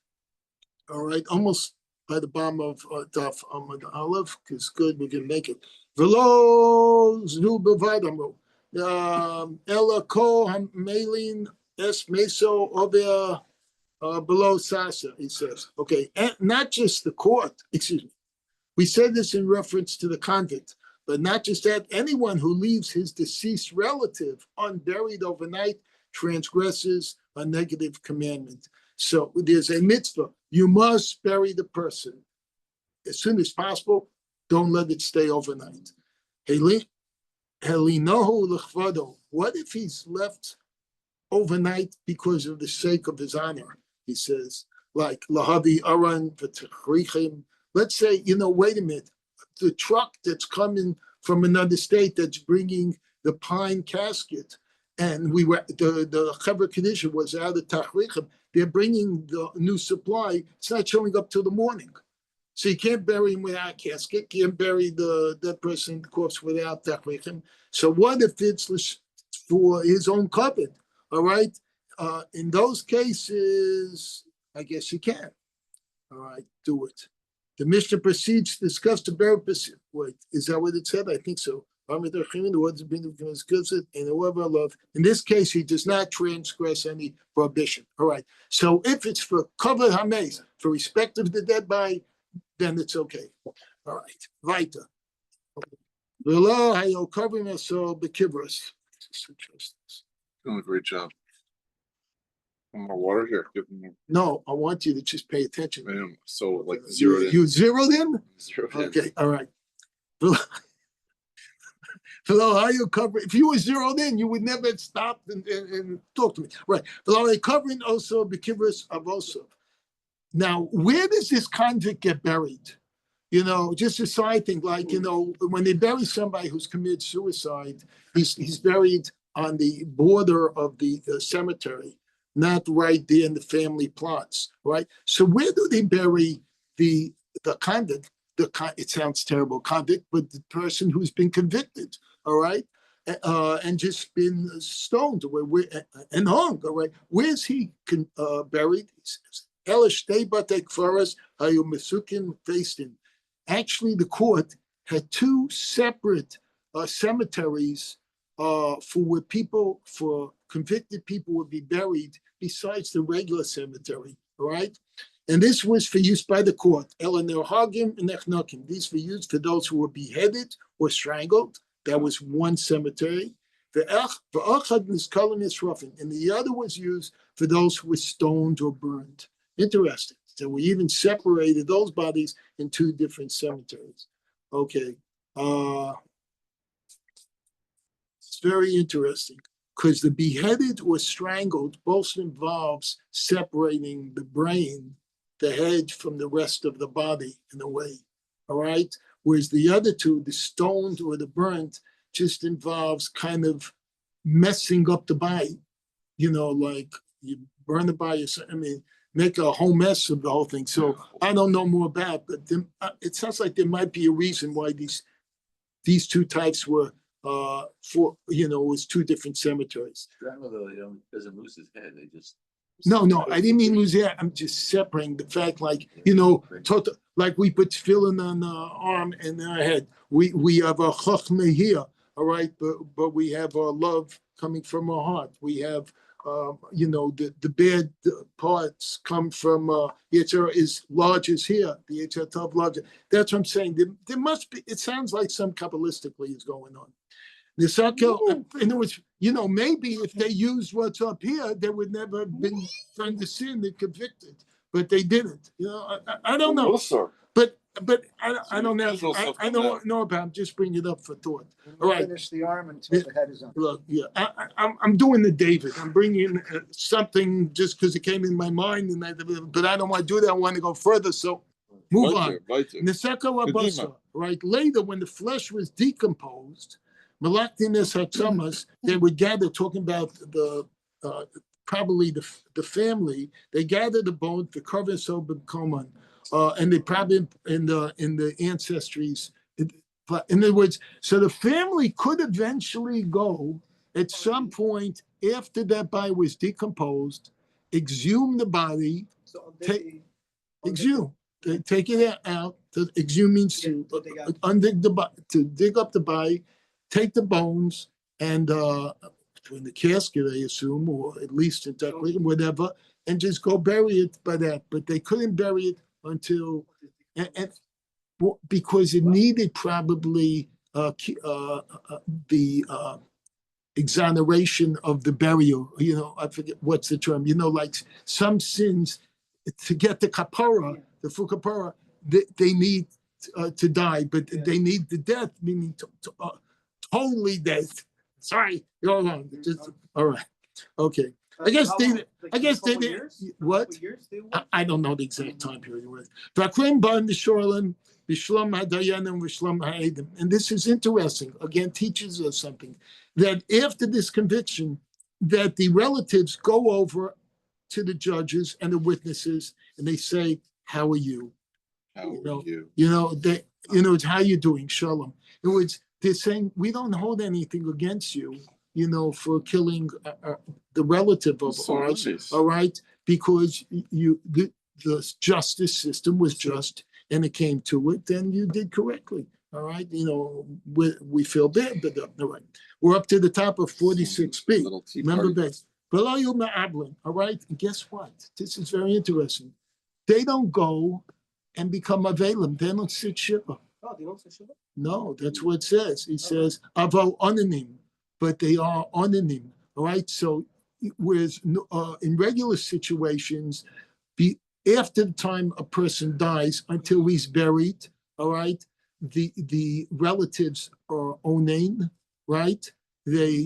All right, almost by the bottom of Daf Amud Aleph, because good, we can make it. V'lo znu b'vadamu. Ella ko hamelin es meso over below sasa, he says. Okay, and not just the court, excuse me. We said this in reference to the convict, but not just that, anyone who leaves his deceased relative unburied overnight transgresses a negative commandment. So there's a mitzvah. You must bury the person as soon as possible. Don't let it stay overnight. What if he's left overnight because of the sake of his honor? He says, like lahavi aran v'techrichem. Let's say, wait a minute, the truck that's coming from another state that's bringing the pine casket, and the Chevra Kedisha was out of Tachrichem. They're bringing the new supply. It's not showing up till the morning. So you can't bury him without a casket. You can't bury that person, the corpse, without Tachrichem. So what if it's for his own covet? All right. In those cases, I guess you can. All right, do it. The Mishnah proceeds to discuss the burial. Wait, is that what it said? I think so. The words have been discussed, and whoever love. In this case, he does not transgress any prohibition. All right. So if it's for cover hames, for respect of the dead body, then it's okay. All right. Weiter. Below, I covering us so bekivros. Doing a great job. One more water here. Give me more. No, I want you to just pay attention. Man, so like zeroed in. You zeroed in? Zeroed in. Okay, all right. Below, how you cover? If you were zeroed in, you would never have stopped and talk to me. Right. Below, I covering also bekivros avosav. Now, where does this convict get buried? You know, just a side thing, like, you know, when they bury somebody who's committed suicide, he's buried on the border of the cemetery, not right there in the family plots, right? So where do they bury the convict? It sounds terrible, convict, but the person who's been convicted, all right, and just been stoned and hung, all right? Where's he buried? He says, Elish Batek Forest, Hayu Mesukin Feistin. Actually, the court had two separate cemeteries for where for convicted people would be buried besides the regular cemetery, all right? And this was for use by the court. Eleanor Hagim and Echnakim. These were used for those who were beheaded or strangled. That was one cemetery. And the other was used for those who were stoned or burned. Interesting. So we even separated those bodies in two different cemeteries. Okay. It's very interesting because the beheaded or strangled both involves separating the brain, the head from the rest of the body in a way. All right. Whereas the other two, the stoned or the burnt, just involves kind of messing up the body. You know, like you burn the body. I mean, make a whole mess of the whole thing. So I don't know more about, but it sounds like there might be a reason why these two types were was two different cemeteries. Strangle though, he doesn't lose his head. They just No, I didn't mean lose it. I'm just separating the fact, like, total, like we put tefillin on the arm and our head. We have a chachma here, all right, but we have our love coming from our heart. We have the bad parts come from Yitzhak is largest here, the Yitzhak Tov larger. That's what I'm saying. There must be, it sounds like some Kabbalistically is going on. In other words, maybe if they used what's up here, they would never have been turned to sin and convicted, but they didn't. I don't know. But I don't know. I don't know about. I'm just bringing it up for thought. All right. Finish the arm until the head is on. Look, yeah, I'm doing the David. I'm bringing something just because it came in my mind, but I don't want to do that. I want to go further. So move on. Neseka Rabasa. Right. Later, when the flesh was decomposed, Malaktinis Hatzamas, they would gather, talking about probably the family. They gather the bones, the cover so bekoman. And they probably in the ancestries. In other words, so the family could eventually go at some point after that body was decomposed, exhume the body, exhume, take it out. Exhume means to dig up the body, take the bones, and in the casket, I assume, or at least in whatever, and just go bury it by that. But they couldn't bury it until because it needed probably the exoneration of the burial. I forget what's the term. Like some sins, to get the kapara, the full kapara, they need to die, but they need the death, meaning totally death. Sorry, you're wrong. All right, okay. I guess they did. What? I don't know the exact time period. And this is interesting. Again, teaches us something that after this conviction, that the relatives go over to the judges and the witnesses, and they say, "How are you? How are you? It's how you doing, Shalom." In other words, they're saying we don't hold anything against you. For killing the relative of ours, all right? Because the justice system was just, and it came to it, then you did correctly. All right, we feel bad, but all right. We're up to the top of 46B. Little tea Remember party. base. Below you, Ma'ablin. All right, and guess what? This is very interesting. They don't go and become Avelim. They don't sit Shiva. Oh, they don't say Shiva? No, that's what it says. He says Avo Onanim, but they are Onanim. All right, so whereas in regular situations, after the time a person dies until he's buried, all right, the relatives are onain, right? They,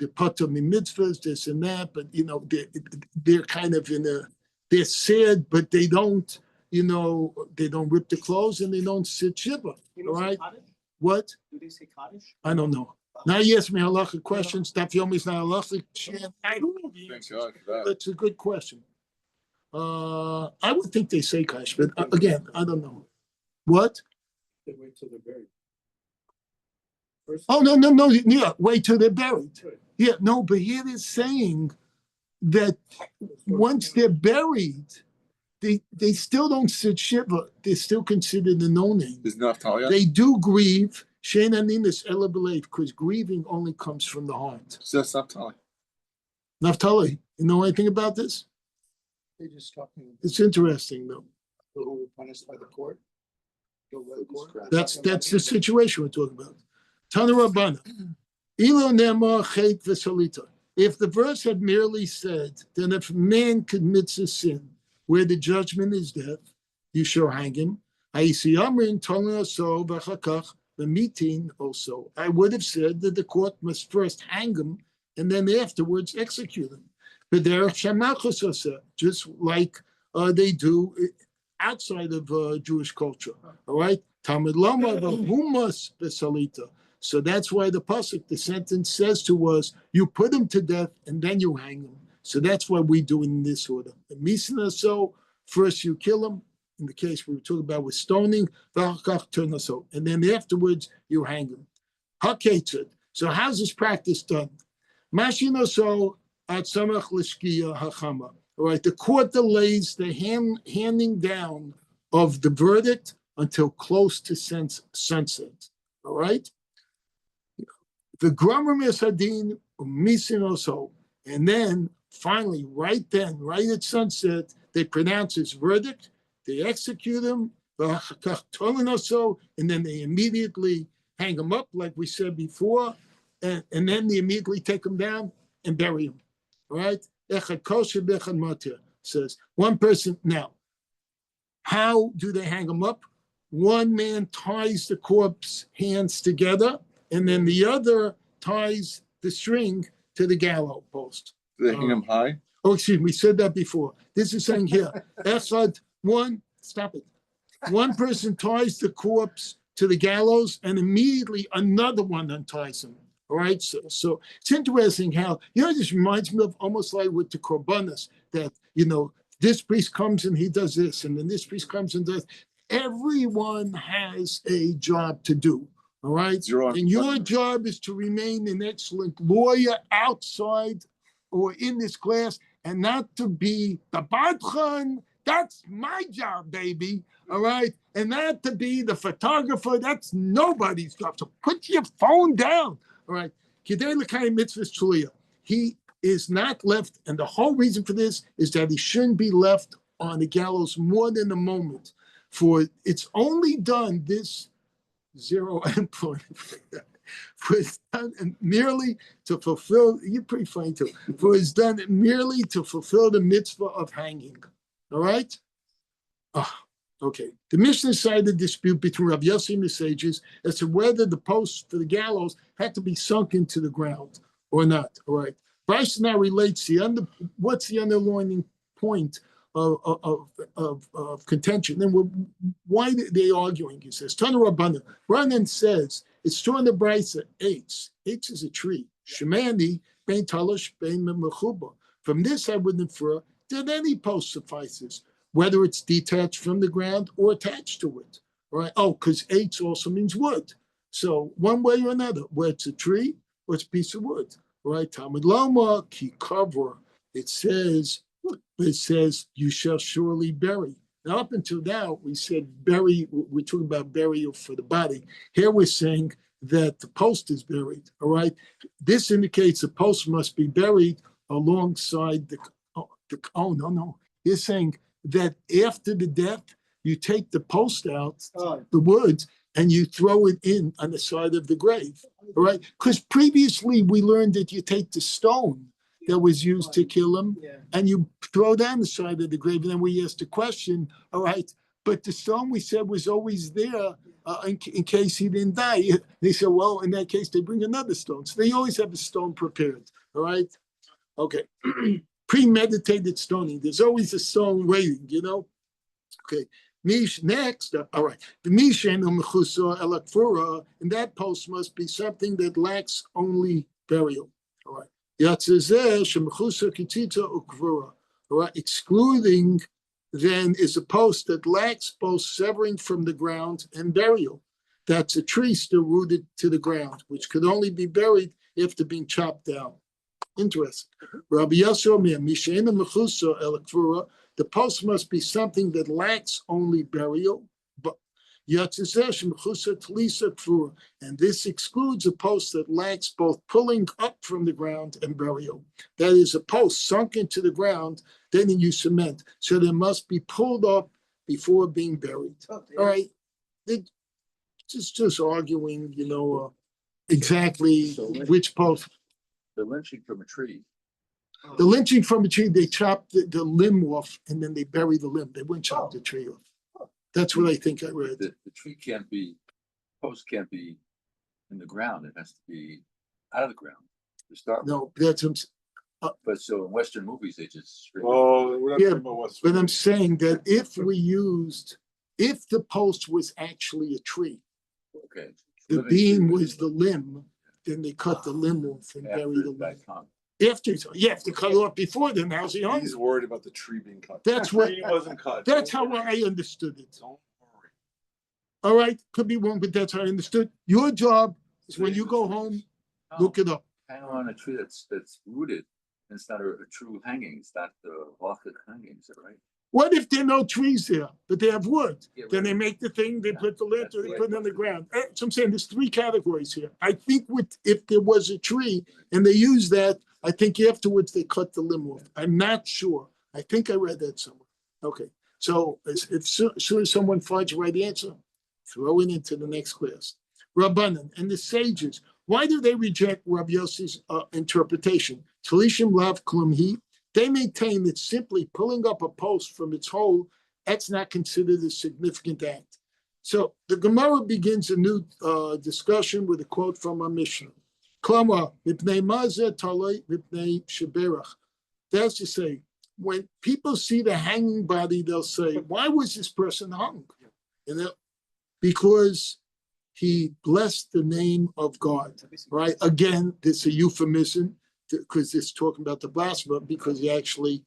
the patam mitzvahs, this and that, but they're kind of they're sad, but they don't, they don't rip the clothes and they don't sit shiva. You know, All right. Kaddish? What? Do they say Kaddish? I don't know. Now you ask me halachic questions. Daf Yomi's not halachic. I don't know the Thank answers. God for that. That's a good question. I would think they say Kash, but again, I don't know. What? They wait till they're buried. Oh, no. Yeah, wait till they're buried. Yeah, no, but here they're saying that once they're buried, they still don't sit shiva. They're still considered a no-name. Is Naphtali? They do grieve, because grieving only comes from the heart. Says Naphtali. Naftali, you know anything about this? They just talking, It's interesting, though. who were punished by the court. Go by the court. That's the situation we're talking about. Tana Rabbana. Ilo nema chet v'salita. If the verse had merely said, then if man commits a sin where the judgment is death, you shall hang him. Ha'isi amrin tolan aso v'chakach v'mitin also. I would have said that the court must first hang him and then afterwards execute him. But there, just like they do outside of Jewish culture. All right, Talmud Lama v'humas v'salita. So that's why the pasuk, the sentence says to us, you put him to death and then you hang him. So that's why we do it in this order. Misna, so first you kill him. In the case we were talking about with stoning, and then afterwards you hang him. Haketzed. So how's this practice done? Mashino so at samach lishkiya hachama. All right, the court delays the handing down of the verdict until close to sunset. All right. The grammar misadin missing also, and then finally, right at sunset, they pronounce his verdict. They execute him, and then they immediately hang him up, like we said before, and then they immediately take him down and bury him. All right? Says one person. Now, how do they hang him up? One man ties the corpse hands together, and then the other ties the string to the gallows post. Do they hang him high? Oh, excuse me, we said that before. This is saying here, stop it. One person ties the corpse to the gallows, and immediately another one unties him. All right, so it's interesting how, this reminds me of almost like with the Korbanos, that, this priest comes and he does this, and then this priest comes and does. Everyone has a job to do, all right? And your job is to remain an excellent lawyer outside or in this class and not to be the badchan. That's my job, baby, all right? And not to be the photographer. That's nobody's job. So put your phone down, all right? Kidei l'kayim mitzvahs tzuliya. He is not left, and the whole reason for this is that he shouldn't be left on the gallows more than a moment. For it's only done this zero endpoint for it's done merely to fulfill. You're pretty funny too. For it's done merely to fulfill the mitzvah of hanging. All right. Okay. The Mishnah cited the dispute between Rabbi Yossi and the sages as to whether the posts for the gallows had to be sunk into the ground or not. All right. Bryce now relates what's the underlying point of contention. And why are they arguing? He says, Tana Rabbanan. Rabbanan says, it's true in the Bryce Eitz. Eitz is a tree. Shemani, bein talosh, bein mechuba. From this, I would infer that any post suffices, whether it's detached from the ground or attached to it. Right? Oh, because Eitz also means wood. So one way or another, whether it's a tree or it's a piece of wood. Right? Talmud Lama, ki cover. It says, you shall surely bury. Now, up until now, we said we're talking about burial for the body. Here we're saying that the post is buried, all right? This indicates the post must be buried alongside no. You're saying that after the death, you take the post out, the woods, and you throw it in on the side of the grave, all right? Because previously we learned that you take the stone that was used to kill him, and you throw down the side of the grave. And then we asked the question, all right, but the stone we said was always there in case he didn't die. They said, well, in that case, they bring another stone. So they always have a stone prepared, all right? Okay. Premeditated stoning. There's always a stone waiting, you know? Okay. Next, all right. The Mishen Mechusa Elakfura, and that post must be something that lacks only burial, all right? Yatzezeh Shemechusa Kitita Ukvura, all right? Excluding then is a post that lacks both severing from the ground and burial. That's a tree still rooted to the ground, which could only be buried after being chopped down. Interesting. Rabbi Yosef Misheina Mechusa Elakfura, the post must be something that lacks only burial, but and this excludes a post that lacks both pulling up from the ground and burial. That is, a post sunk into the ground, then you cement. So they must be pulled up before being buried. All right. Just arguing, you know, exactly which post. The lynching from a tree. The lynching from a tree, they chop the limb off and then they bury the limb. They wouldn't chop the tree off. That's what I think I read. The tree can't be, post can't be in the ground. It has to be out of the ground to start with. No, that's But so in Western movies, they just. Oh, we're not Yeah, talking about what's. but I'm saying that if the post was actually a tree, Okay. the Living beam tree. was the limb, then they cut the limb off and After bury the that limb. time. If they cut it off before, then how's he hung? He's worried about the tree being cut. That's The what- tree wasn't cut. That's Don't how worry. I understood it. Don't worry. All right, could be wrong, but that's how I understood. Your job is when you go home, look it up. Hang on a tree that's rooted. It's not a true hanging. It's not the walk of hanging. Is that right? What if there are no trees there, but they have wood? Yeah, Then right. they make the thing, they put the lantern, they That's put it on the ground. So I'm saying there's three categories here. I think if there was a tree and they use that, I think afterwards they cut the limb off. I'm not sure. I think I read that somewhere. Okay. So if soon as someone finds the right answer, throw it into the next class. Rabbanan and the sages, why do they reject Rabbi Yossi's interpretation? Talishim lav klumhi. They maintain that simply pulling up a post from its hole, that's not considered a significant act. So the Gemara begins a new discussion with a quote from our Mishnah. Klama, mipnei mazeh talei mipnei sheberach. That's to say, when people see the hanging body, they'll say, why was this person hung? Because he blessed the name of God, right? Again, this is a euphemism because it's talking about the blasphemer because he actually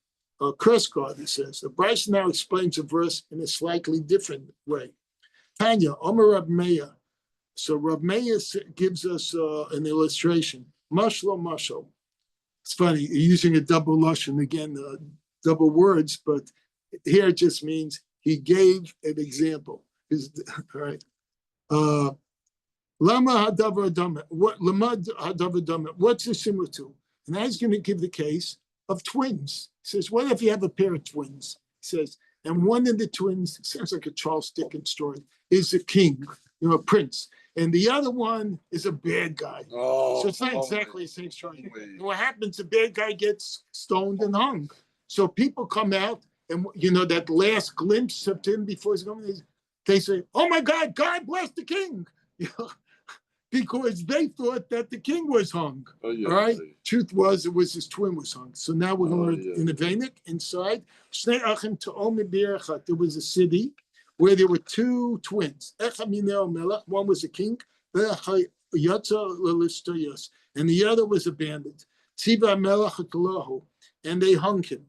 cursed God, he says. The Bryce now explains a verse in a slightly different way. Tanya, Omer Rab Meir. So Rab Meir gives us an illustration. Mashlo mashal. It's funny, using a double lashon again, double words, but here it just means he gave an example. All right. Lama hadavar damet. What lamad hadavar damet? What's it similar to? And now he's going to give the case of twins. He says, what if you have a pair of twins? He says, and one of the twins, sounds like a Charles Dickens story, is a king, a prince. And the other one is a bad guy. Oh, So it's not exactly the same story. And what happens, the bad guy gets stoned and hung. So people come out and, that last glimpse of him before he's going, they say, oh my God, God bless the king. Because they thought that the king was hung. Oh, yeah, All right. yeah. Truth was, it was his twin was hung. So now we're going to learn in the Vainik inside. There was a city where there were two twins. One was a king, and the other was a bandit. And they hung him.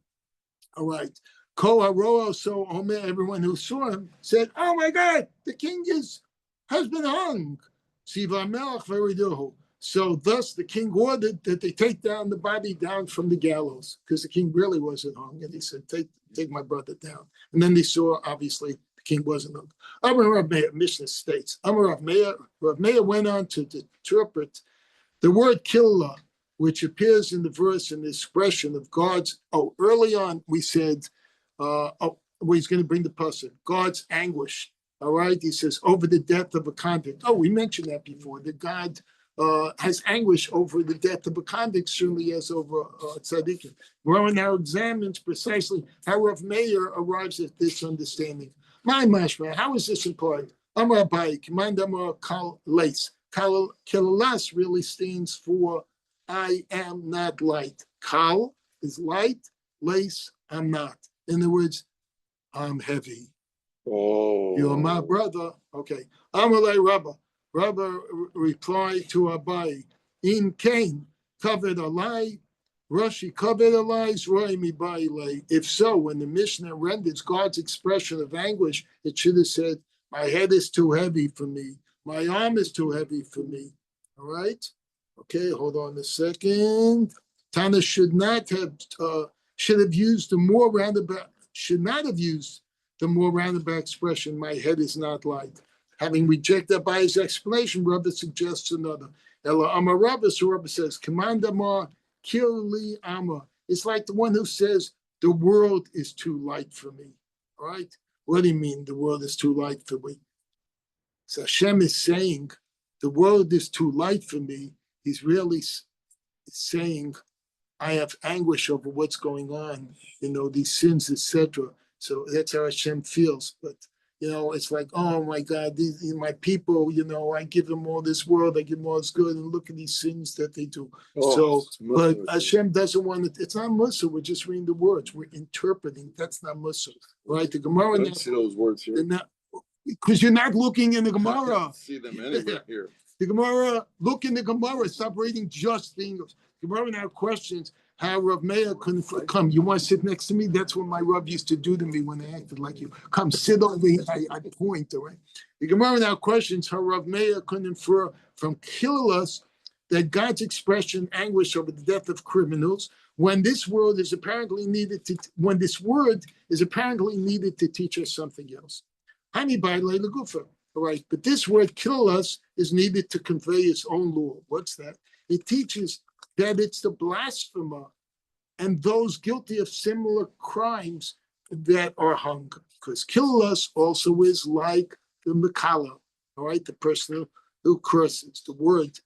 All right. So everyone who saw him said, oh my God, the king has been hung. So thus the king ordered that they take down the body down from the gallows, because the king really wasn't hung. And he said, take my brother down. And then they saw, obviously, the king wasn't hung. Amar Rav Meir, Mishnah states, Amar Rav Meir went on to interpret the word killa, which appears in the verse in the expression of God's, early on we said, he's going to bring the pasuk, God's anguish. All right, he says, over the death of a convict. Oh, we mentioned that before, that God has anguish over the death of a convict, certainly as over tzaddikim. Rowan now examines precisely how Rav Meir arrives at this understanding. My mashma, how is this implied? Amar Abai, command Amar Kal Leis. Kilalas really stands for I am not light. Kal is light, Leis, I'm not. In other words, I'm heavy. Oh. You're my brother. Okay. Amalei Rabba. Rabba replied to Abai, in Cain, covered a lie, Rashi covered a lies, Roy mi baile. If so, when the Mishnah renders God's expression of anguish, it should have said, my head is too heavy for me. My arm is too heavy for me. All right? Okay, hold on a second. Tana should not have used the more roundabout, should not have used the more roundabout expression, my head is not light. Having rejected by his explanation, Rabbi suggests another. Ella Amar Rabbi, so Rabbi says, Command Amar, Kirli Amar. It's like the one who says, the world is too light for me. All right? What do you mean the world is too light for me? So Hashem is saying, the world is too light for me. He's really saying, I have anguish over what's going on, these sins, etc. So that's how Hashem feels. But, it's like, oh my God, my people, I give them all this world, I give them all this good, and look at these sins that they do. But Hashem doesn't want it. It's not Musa. We're just reading the words. We're interpreting. That's not Musa, right? The Gemara. I don't see those words here. Because you're not looking in the I Gemara. can't see them anywhere here. The Gemara, look in the Gemara. Stop reading just the English. The Gemara now questions how Rav Meir couldn't come. You want to sit next to me? That's what my Rav used to do to me when I acted like you. Come sit over here. I point, all right? The Gemara now questions how Rav Meir couldn't infer from Kilalas that God's expression anguish over the death of criminals when this word is apparently needed to teach us something else. Hani by Leila Gufa. All right, but this word Kilalas is needed to convey its own law. What's that? It teaches that it's the blasphemer and those guilty of similar crimes that are hung. Because Kilalas also is like the Makala, all right, the person who curses. The word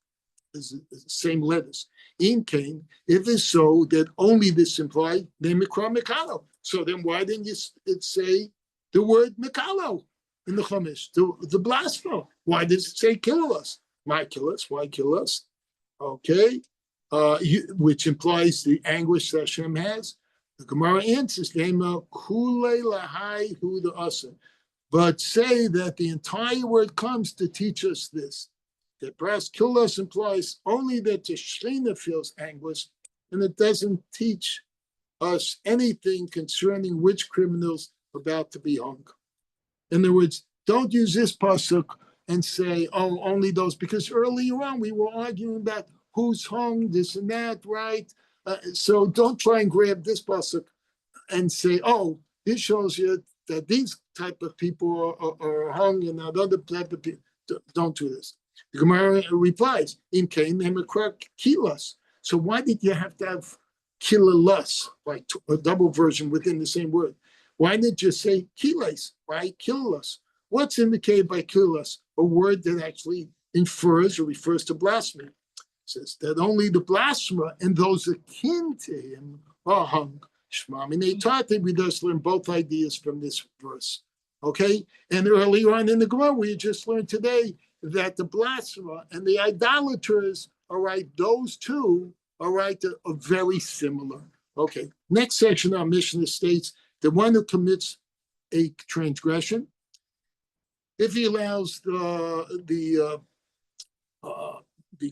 is the same letters. In Cain, if it's so that only this implied, they Mikra Mikalo. So then why didn't it say the word Mikalo in the Chumash, the blasphemer? Why does it say kill us? My kill us, why kill us? Okay, which implies the anguish that Hashem has. The Gemara answers, but say that the entire word comes to teach us this. That perhaps kill us implies only that the Shekhinah feels anguish, and it doesn't teach us anything concerning which criminals are about to be hung. In other words, don't use this pasuk and say, oh, only those, because earlier on we were arguing about who's hung, this and that, right? So don't try and grab this pasuk and say, oh, this shows you that these type of people are hung and that other type of people. Don't do this. The Gemara replies, in Cain, they were kilas. So why did you have to have kilalus, like a double version within the same word? Why didn't you say kilas? Why kilalus? What's indicated by kilas? A word that actually infers or refers to blasphemy. It says that only the blasphemer and those akin to him are hung. Shmamine Tate, we just learned both ideas from this verse. Okay? And earlier on in the Gemara, we just learned today that the blasphemer and the idolaters, all right, those two, all right, are very similar. Okay, next section, our Mishnah states the one who commits a transgression, if he allows the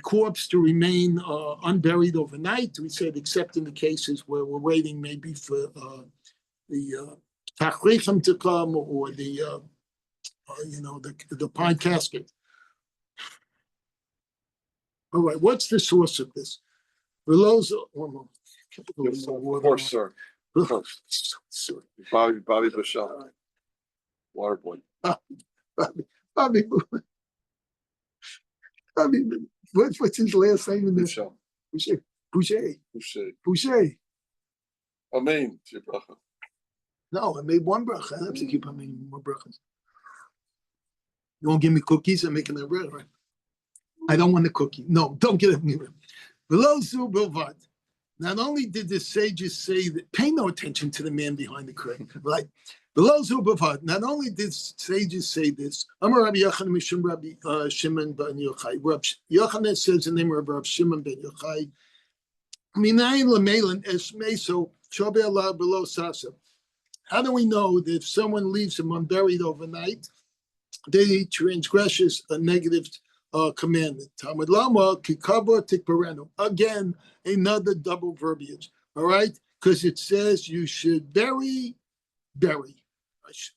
corpse to remain unburied overnight, we said, except in the cases where we're waiting maybe for the tachrichim to come or the pine casket. All right, what's the source of this? Veloza, one moment. Of course, sir. Of course. Bobby Bishop, water boy. Bobby, what's his last name in this? Bishop, Boucher. Amen. To your bracha. No, I made one bracha. I have to keep on making more brachas. You won't give me cookies? I'm making that bread, right? I don't want the cookie. No, don't give me. Velozu bilvad. Not only did the sages say that, pay no attention to the man behind the curtain, right? Velozu bilvad. Not only did sages say this, Amar Rabbi Yochanan Mishum Rabbi Shimon ben Yochai. Rabbi Yochanan says the name of Rabbi Shimon ben Yochai. Minayin lemelin es meso shobe Allah below sasa. How do we know that if someone leaves him unburied overnight, they transgresses a negative commandment? Talmud Lama kikabo tikparenu. Again, another double verbiage. All right, because it says you should bury,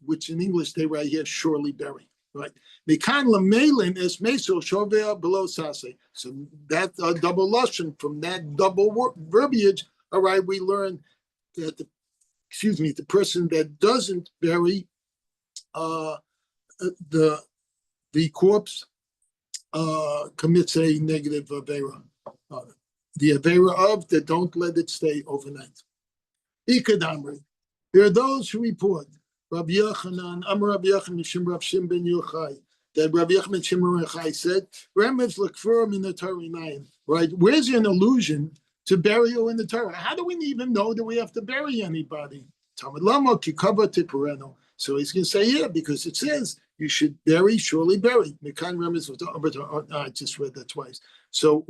which in English they write here surely bury. Right. Mikan lamelin es meso shovea below sase. So that double lashon from that double verbiage. All right, we learn that the person that doesn't bury the corpse commits a negative avera. The avera of that don't let it stay overnight. Ikadamri. There are those who report Rabbi Yochanan, Amar Rabbi Yochanan Mishum Rav Shimon ben Yochai, that Rabbi Yochanan Shimon ben Yochai said, "Remez l'kfur min Torah." Right? Where's an allusion to burial in the Torah? How do we even know that we have to bury anybody? Talmud Lama kikava tipareno. So he's going to say, yeah, because it says you should bury, surely bury. Mekan remez. I just read that twice. So,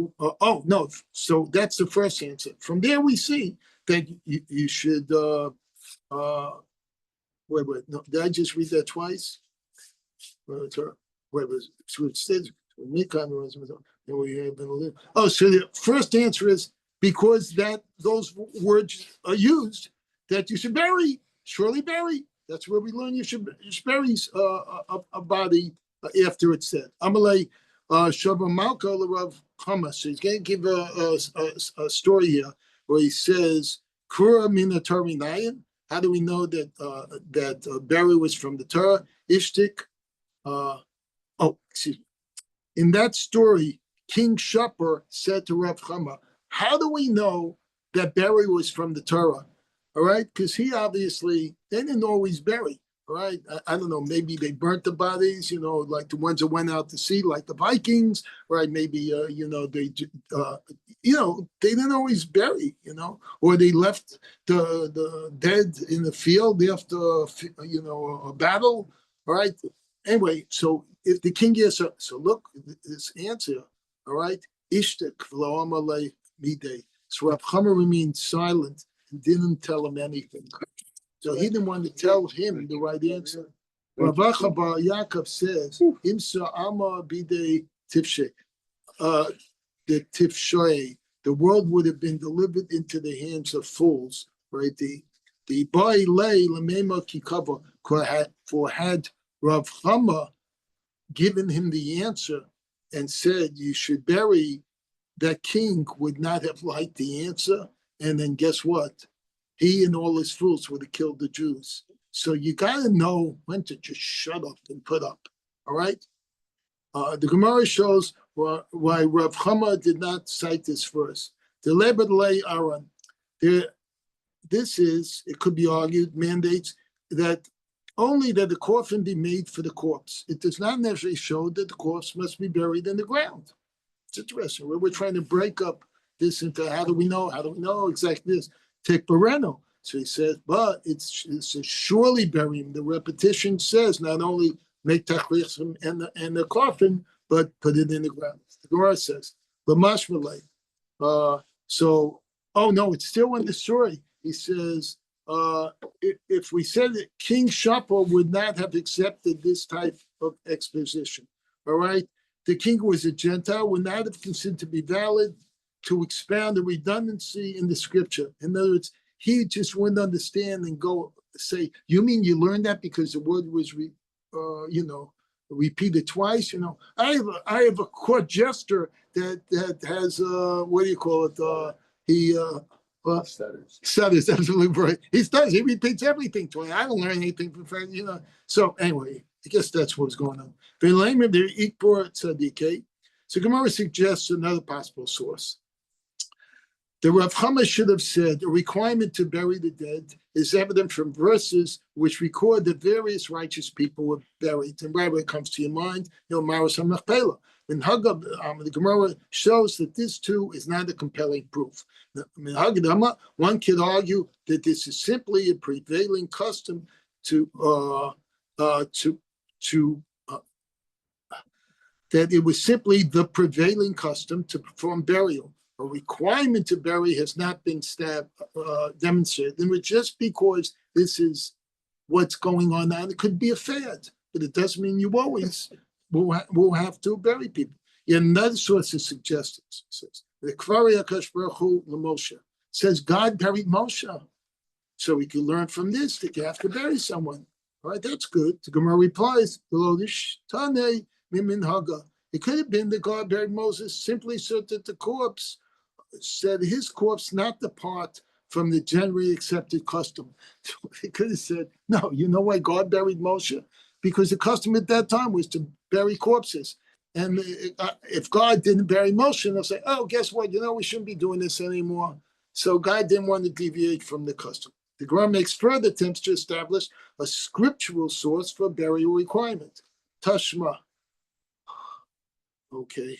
no. So that's the first answer. From there, we see that you should. Wait. No, did I just read that twice? Wait, so it says Mekan remez. Oh, so the first answer is because that those words are used that you should bury, surely bury. That's where we learn you should bury a body after it's dead. Amalei Shabbat Malka Rav Chama. So he's going to give a story here where he says Kura Mina Torah Nayan. How do we know that that bury was from the Torah? Ishtik. Excuse me. In that story, King Shapur said to Rav Chama, "How do we know that bury was from the Torah?" All right, because he obviously, they didn't always bury. All right, I don't know, maybe they burnt the bodies, like the ones that went out to sea, like the Vikings, right? Maybe, they didn't always bury, or they left the dead in the field after, a battle. All right. Anyway, so if the king is, so look, this answer, all right, Ishtek v'lo amalei midei. So Rav Chama remained silent and didn't tell him anything. So he didn't want to tell him the right answer. Rav Acha Bar Yaakov says, Imsa Ama Bidei Tifshe. The Tifshe, the world would have been delivered into the hands of fools, right? The Bai Lei Lamema Kikava, for had Rav Chama given him the answer and said, you should bury, that king would not have liked the answer. And then guess what? He and all his fools would have killed the Jews. So you got to know when to just shut up and put up. All right? The Gemara shows why Rav Chama did not cite this verse. The Lebed Lei Aaron. This is, it could be argued, mandates that only that the coffin be made for the corpse. It does not necessarily show that the corpse must be buried in the ground. It's interesting. We're trying to break up this into how do we know exactly this? Take Bareno. So he says, but it's a surely bury him. The repetition says not only make tachlichim and the coffin, but put it in the ground. The Gemara says, Lamashmalei. It's still in the story. He says, if we said that King Shapur would not have accepted this type of exposition, all right? The king was a Gentile, would not have considered to be valid to expound the redundancy in the scripture. In other words, he just wouldn't understand and go say, you mean you learned that because the word was, repeat it twice. I have a court jester that has what do you call it? He Stutters. stutters absolutely right. He does. He repeats everything twice. I don't learn anything from friends. So anyway, I guess that's what's going on. So Gemara suggests another possible source. The Rav Chama should have said a requirement to bury the dead is evident from verses which record that various righteous people were buried. And right when it comes to your mind, Maros HaMachpelah. When the Gemara shows that this too is not a compelling proof. One could argue that this is simply a prevailing custom that it was simply the prevailing custom to perform burial. A requirement to bury has not been demonstrated. And just because this is what's going on now, it could be a fad, but it doesn't mean you always will have to bury people. Yet another source is suggested. The Kvari HaKadosh Baruch Hu Moshe says God buried Moshe. So we can learn from this that you have to bury someone. All right, that's good. The Gemara replies, it could have been that God buried Moses simply so that the corpse said his corpse not depart from the generally accepted custom. He could have said, no, you know why God buried Moshe? Because the custom at that time was to bury corpses. And if God didn't bury Moshe, they'll say, oh, guess what? We shouldn't be doing this anymore. So God didn't want to deviate from the custom. The Gemara makes further attempts to establish a scriptural source for burial requirement. Tashma. Okay,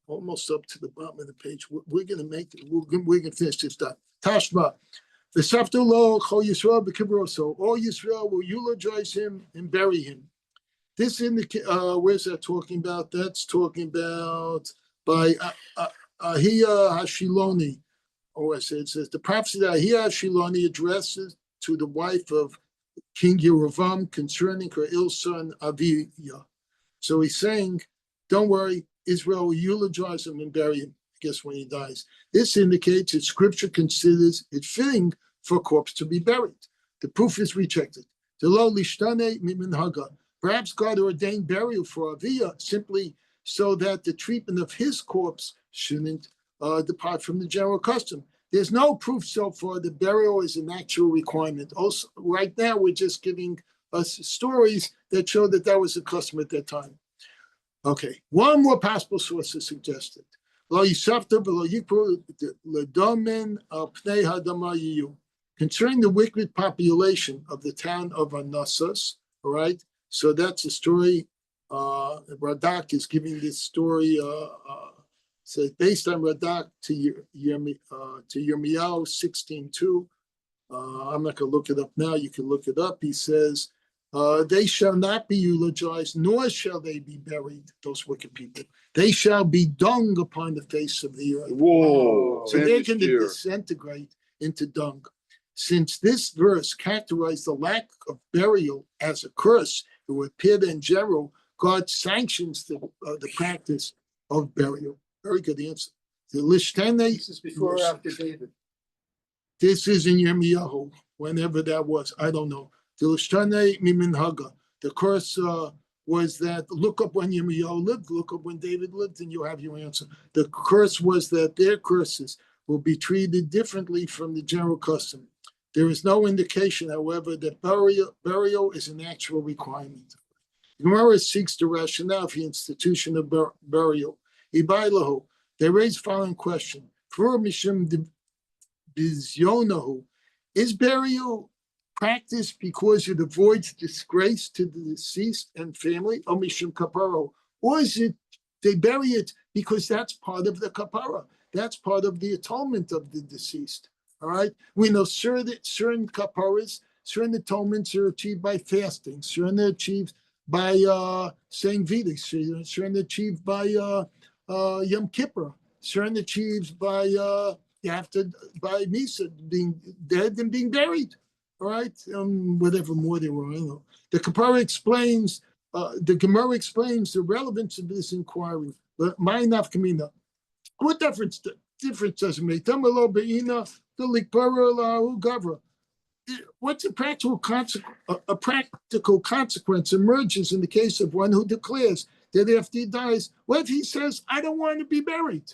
almost up to the bottom of the page. We're going to make it. We're going to finish this stuff. Tashma. The Safta Lo Chol Yisrael B'Kibroso. All Yisrael will eulogize him and bury him. This indicates. Where's that talking about? That's talking about by Ahiyah Hashiloni. It says the prophecy that Ahiyah Hashiloni addresses to the wife of King Yerovam concerning her ill son Aviyah. So he's saying, don't worry, Israel will eulogize him and bury him, I guess, when he dies. This indicates that scripture considers it fitting for a corpse to be buried. The proof is rejected. Perhaps God ordained burial for Aviyah simply so that the treatment of his corpse shouldn't depart from the general custom. There's no proof so far that burial is an actual requirement. Also, right now, we're just giving us stories that show that was a custom at that time. Okay, one more possible source is suggested. Concerning the wicked population of the town of Anassas, all right? So that's a story. Radak is giving this story. So based on Radak to Yirmiyahu 16:2. I'm not going to look it up now. You can look it up. He says, they shall not be eulogized, nor shall they be buried, those wicked people. They shall be dung upon the face of the earth. Whoa. So they're going to disintegrate into dung. Since this verse characterized the lack of burial as a curse, it would appear that in general, God sanctions the practice of burial. Very good answer. The Lishtene. This is before or after David? This is in Yirmiyahu, whenever that was. I don't know. The Lishtene miminhaga. The curse was that look up when Yirmiyahu lived, look up when David lived, and you have your answer. The curse was that their curses will be treated differently from the general custom. There is no indication, however, that burial is an actual requirement. Gemara seeks the rationale for the institution of burial. Ibailahu, they raise the following question: is burial practiced because it avoids disgrace to the deceased and family, or mishum kaparo, or is it they bury it because that's part of the kapara, that's part of the atonement of the deceased? All right, we know certain kaparas, certain atonements are achieved by fasting, certain are achieved by saying Vedas, certain achieved by Yom Kippur, certain achieved by by Misa, being dead and being buried. All right, whatever more there were, I don't know. The Kapara explains, the Gemara explains the relevance of this inquiry. But my nafkamina, what difference does it make? what's a practical consequence? A practical consequence emerges in the case of one who declares that after he dies, what if he says, "I don't want to be buried"?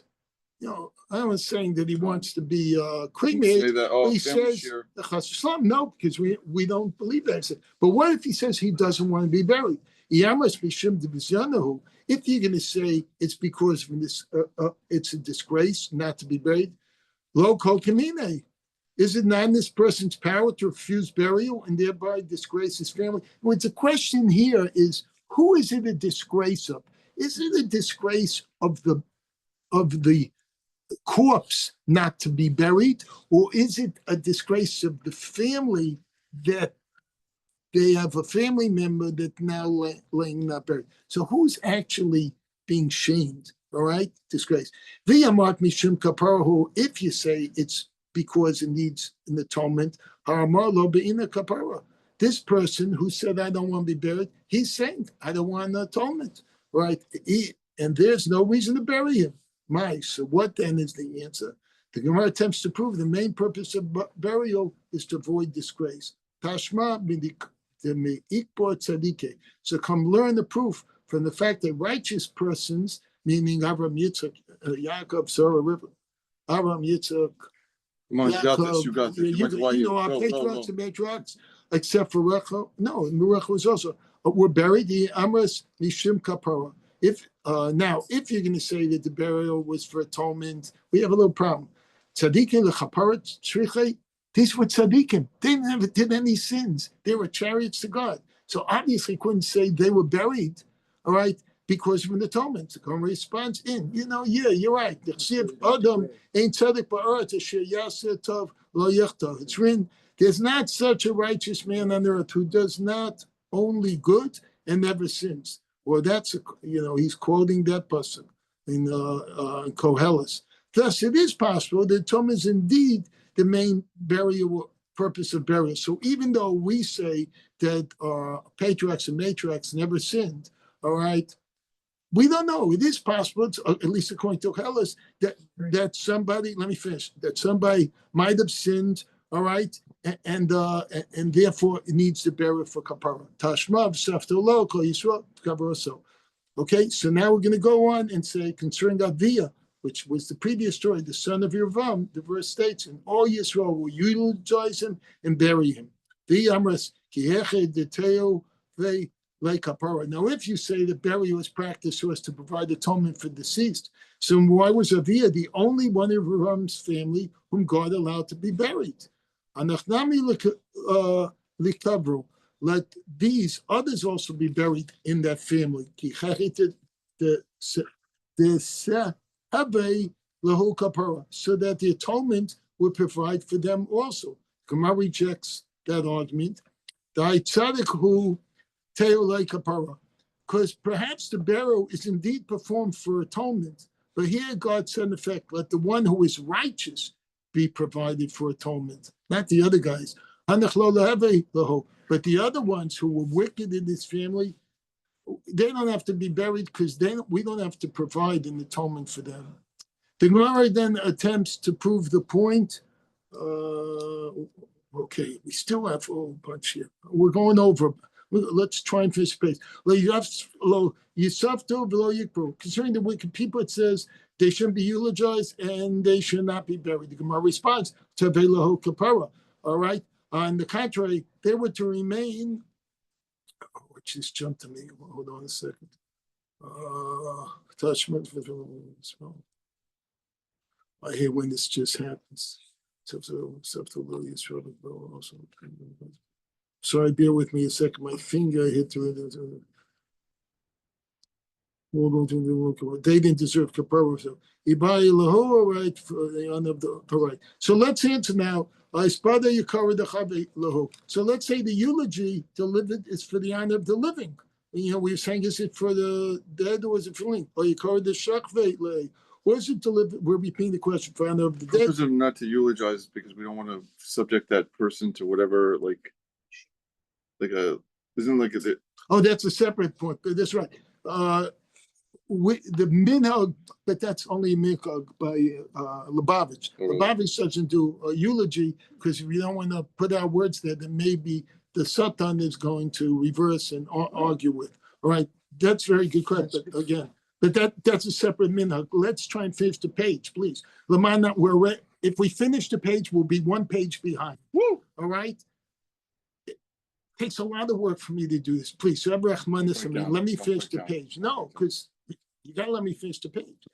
I was saying that he wants to be cremated. Say that, But he family says, share. no, because we don't believe that. But what if he says he doesn't want to be buried? If you're going to say it's because of this, it's a disgrace not to be buried, lo kol kamine. Is it not in this person's power to refuse burial and thereby disgrace his family? Well, the question here is, who is it a disgrace of? Is it a disgrace of the corpse not to be buried, or is it a disgrace of the family that they have a family member that now laying not buried? So who's actually being shamed? All right, disgrace. V'yamart mishum kaparahu. If you say it's because it needs an atonement, haramar lo be'ina kapara. This person who said, "I don't want to be buried," he's saying, "I don't want an atonement." Right? And there's no reason to bury him. So what then is the answer? The Gemara attempts to prove the main purpose of burial is to avoid disgrace. Tashma so come learn the proof from the fact that righteous persons, meaning Abraham, Yitzchak, Yaakov, Sarah, Abraham, Yitzchak, Come on, you got this. You got this. Our patriarchs and matriarchs, except for Rechel. No, Rechel was also were buried. The Amras Nishim Kapara. If you're going to say that the burial was for atonement, we have a little problem. Tzadikim lechaparat shrichei. These were tzadikim. They never did any sins. They were chariots to God. So obviously, couldn't say they were buried. All right, because of an atonement. The Gemara responds in. You're right. Adam ain't tzadik ba'aretz asher yaseh tov lo yechtav. It's written. There's not such a righteous man on earth who does not only good and never sins. Well, he's quoting that pasuk in Koheles. Thus, it is possible that atonement is indeed the main purpose of burial. So even though we say that patriarchs and matriarchs never sinned, all right, we don't know. It is possible, at least according to Koheles, that somebody, let me finish, that somebody might have sinned, all right, and therefore it needs to bury for kapara. Tashmav saftolo kol Yisrael kapara. Okay, so now we're going to go on and say concerning Aviyah, which was the previous story, the son of Yervam. The verse states, and all Yisrael will eulogize him and bury him. V'yamras kiheche deteo ve le kapara. Now, if you say that burial was practiced so as to provide atonement for deceased, so why was Aviyah the only one of Yervam's family whom God allowed to be buried? Anachnami likavru. Let these others also be buried in that family. So that the atonement would provide for them also. Gemara rejects that argument. Because perhaps the burial is indeed performed for atonement. But here God said in effect, let the one who is righteous be provided for atonement, not the other guys. But the other ones who were wicked in this family, they don't have to be buried because we don't have to provide an atonement for them. The Gemara then attempts to prove the point. Okay, we still have a whole bunch here. We're going over. Let's try and finish the pace. Concerning the wicked people, it says they shouldn't be eulogized and they should not be buried. The Gemara responds to Velaho Kapara. All right. On the contrary, they were to remain. Oh, it just jumped to me. Hold on a second. I hate when this just happens. Sorry, bear with me a second. My finger hit to it. They didn't deserve kapara. So right for the honor of the right. So let's answer now. So let's say the eulogy to live it is for the honor of the living. We were saying, is it for the dead or is it for living? Or you call it the shakvei? Or is it to live? We're repeating the question for honor of the dead. Purpose of not to eulogize because we don't want to subject that person to whatever isn't like is it? Oh, that's a separate point. That's right. the minhag, but that's only a minhag by Lubavitch. Lubavitch doesn't do a eulogy because we don't want to put our words there that maybe the Satan is going to reverse and argue with. All right, that's very good question. But again, that's a separate minhag. Let's try and finish the page, please. Lamana, if we finish the page, we'll be one page behind. Woo! All right. Takes a lot of work for me to do this. Please, so let me finish the page. No, because you gotta let me finish the page.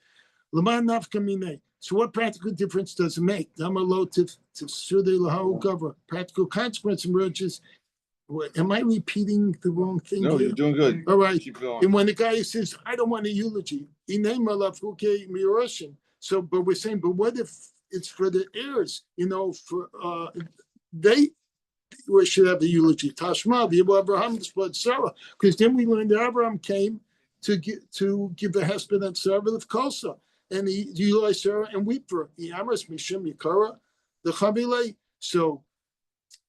So what practical difference does it make? Practical consequence emerges. Am I repeating the wrong thing? No, here? you're doing good. All right. Keep going. And when the guy says, I don't want a eulogy, so, but we're saying, but what if it's for the heirs? We should have the eulogy. Tashma, Abraham's blood, Sarah, because then we learned that Abraham came to give the husband and Sarah of Kosa, and he utilized Sarah and weep for Yamras Mishim Yikara, the Chavile. So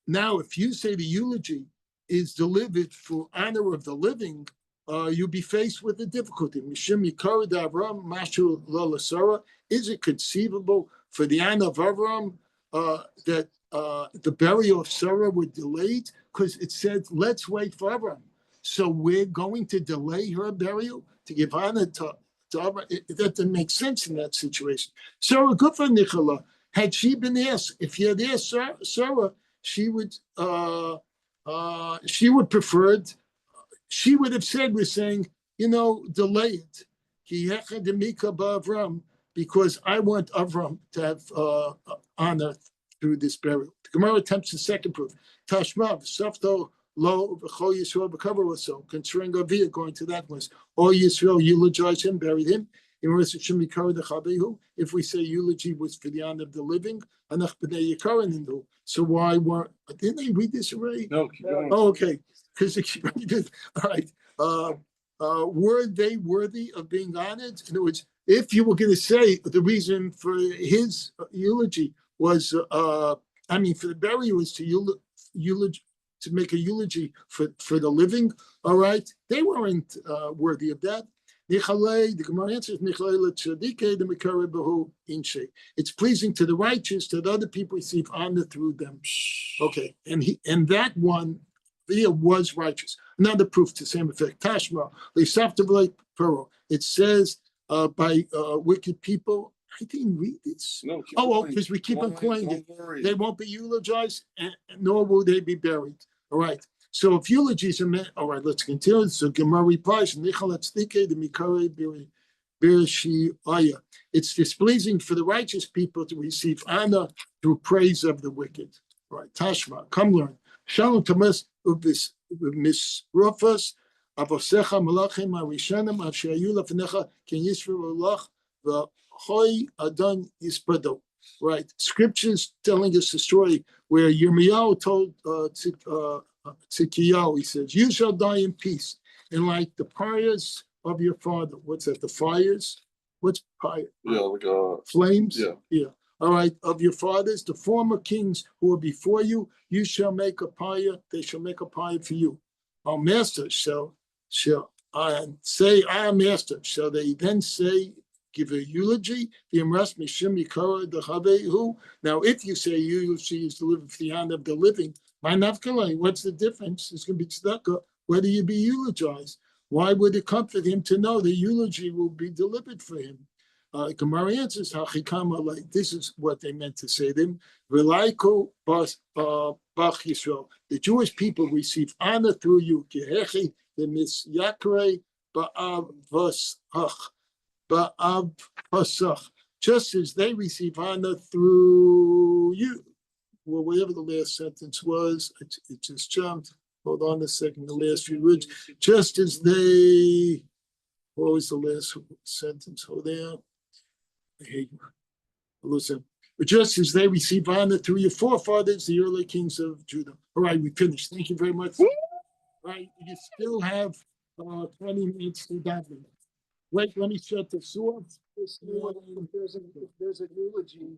now, if you say the eulogy is delivered for honor of the living, you'll be faced with a difficulty. Mishim Yikara da Abraham Mashu Lola Sarah. Is it conceivable for the honor of Abraham that the burial of Sarah was delayed? Because it said, let's wait for Abraham. So we're going to delay her burial to give honor to Abraham. That didn't make sense in that situation. Sarah, good for Nichala. Had she been asked, if you had asked Sarah, she would prefer, she would have said, we're saying, delay it. Because I want Avram to have honor through this burial. The Gemara attempts the second proof. Tashmav, Safto, Lo, V'chol Yisrael, B'kaber was so. Concerning Avia, going to that was, all Yisrael eulogized him, buried him. If we say eulogy was for the honor of the living, so why weren't, didn't they read this already? No, keep going. Oh, okay. Because all right. Were they worthy of being honored? In other words, if you were going to say the reason for his eulogy was, for the burial was to make a eulogy for the living, all right, they weren't worthy of that. The Gemara answers, it's pleasing to the righteous that other people receive honor through them. Okay, and that one was righteous. Another proof to the same effect. Tashma, it says by wicked people. I didn't read this. No, because we keep on calling it. They won't be eulogized, nor will they be buried. All right. So if eulogies are meant, all right, let's continue. So Gemara replies, it's displeasing for the righteous people to receive honor through praise of the wicked. All right, Tashma, come learn. Shalom Tamas Misrofas, Avosecha Malachim Arishanim, Ashayu Lafnecha, Ken Yisrael Allah, the Hoy Adon Yispado. Right, scriptures telling us a story where Yirmiyahu told Tzidkiyahu, he says, you shall die in peace. And like the fires of your father, what's that? The fires? What's fire? Yeah, like flames? Yeah. All right, of your fathers, the former kings who are before you, you shall make a pyre, they shall make a pyre for you. Our master shall say, I am master. Shall they then say, give a eulogy? Now, if you say eulogy is delivered for the honor of the living, what's the difference? It's going to be tzedakah whether you be eulogized. Why would it comfort him to know the eulogy will be delivered for him? Gemara answers, this is what they meant to say to him. The Jewish people receive honor through you. Just as they receive honor through you. Well, whatever the last sentence was, it just jumped. Hold on a second, the last few words. Just as they, what was the last sentence? Hold on. I hate you. Listen. But just as they receive honor through your forefathers, the early kings of Judah. All right, we finished. Thank you very much. All right, you still have 20 minutes to daven. Wait, let me shut this off. There's a eulogy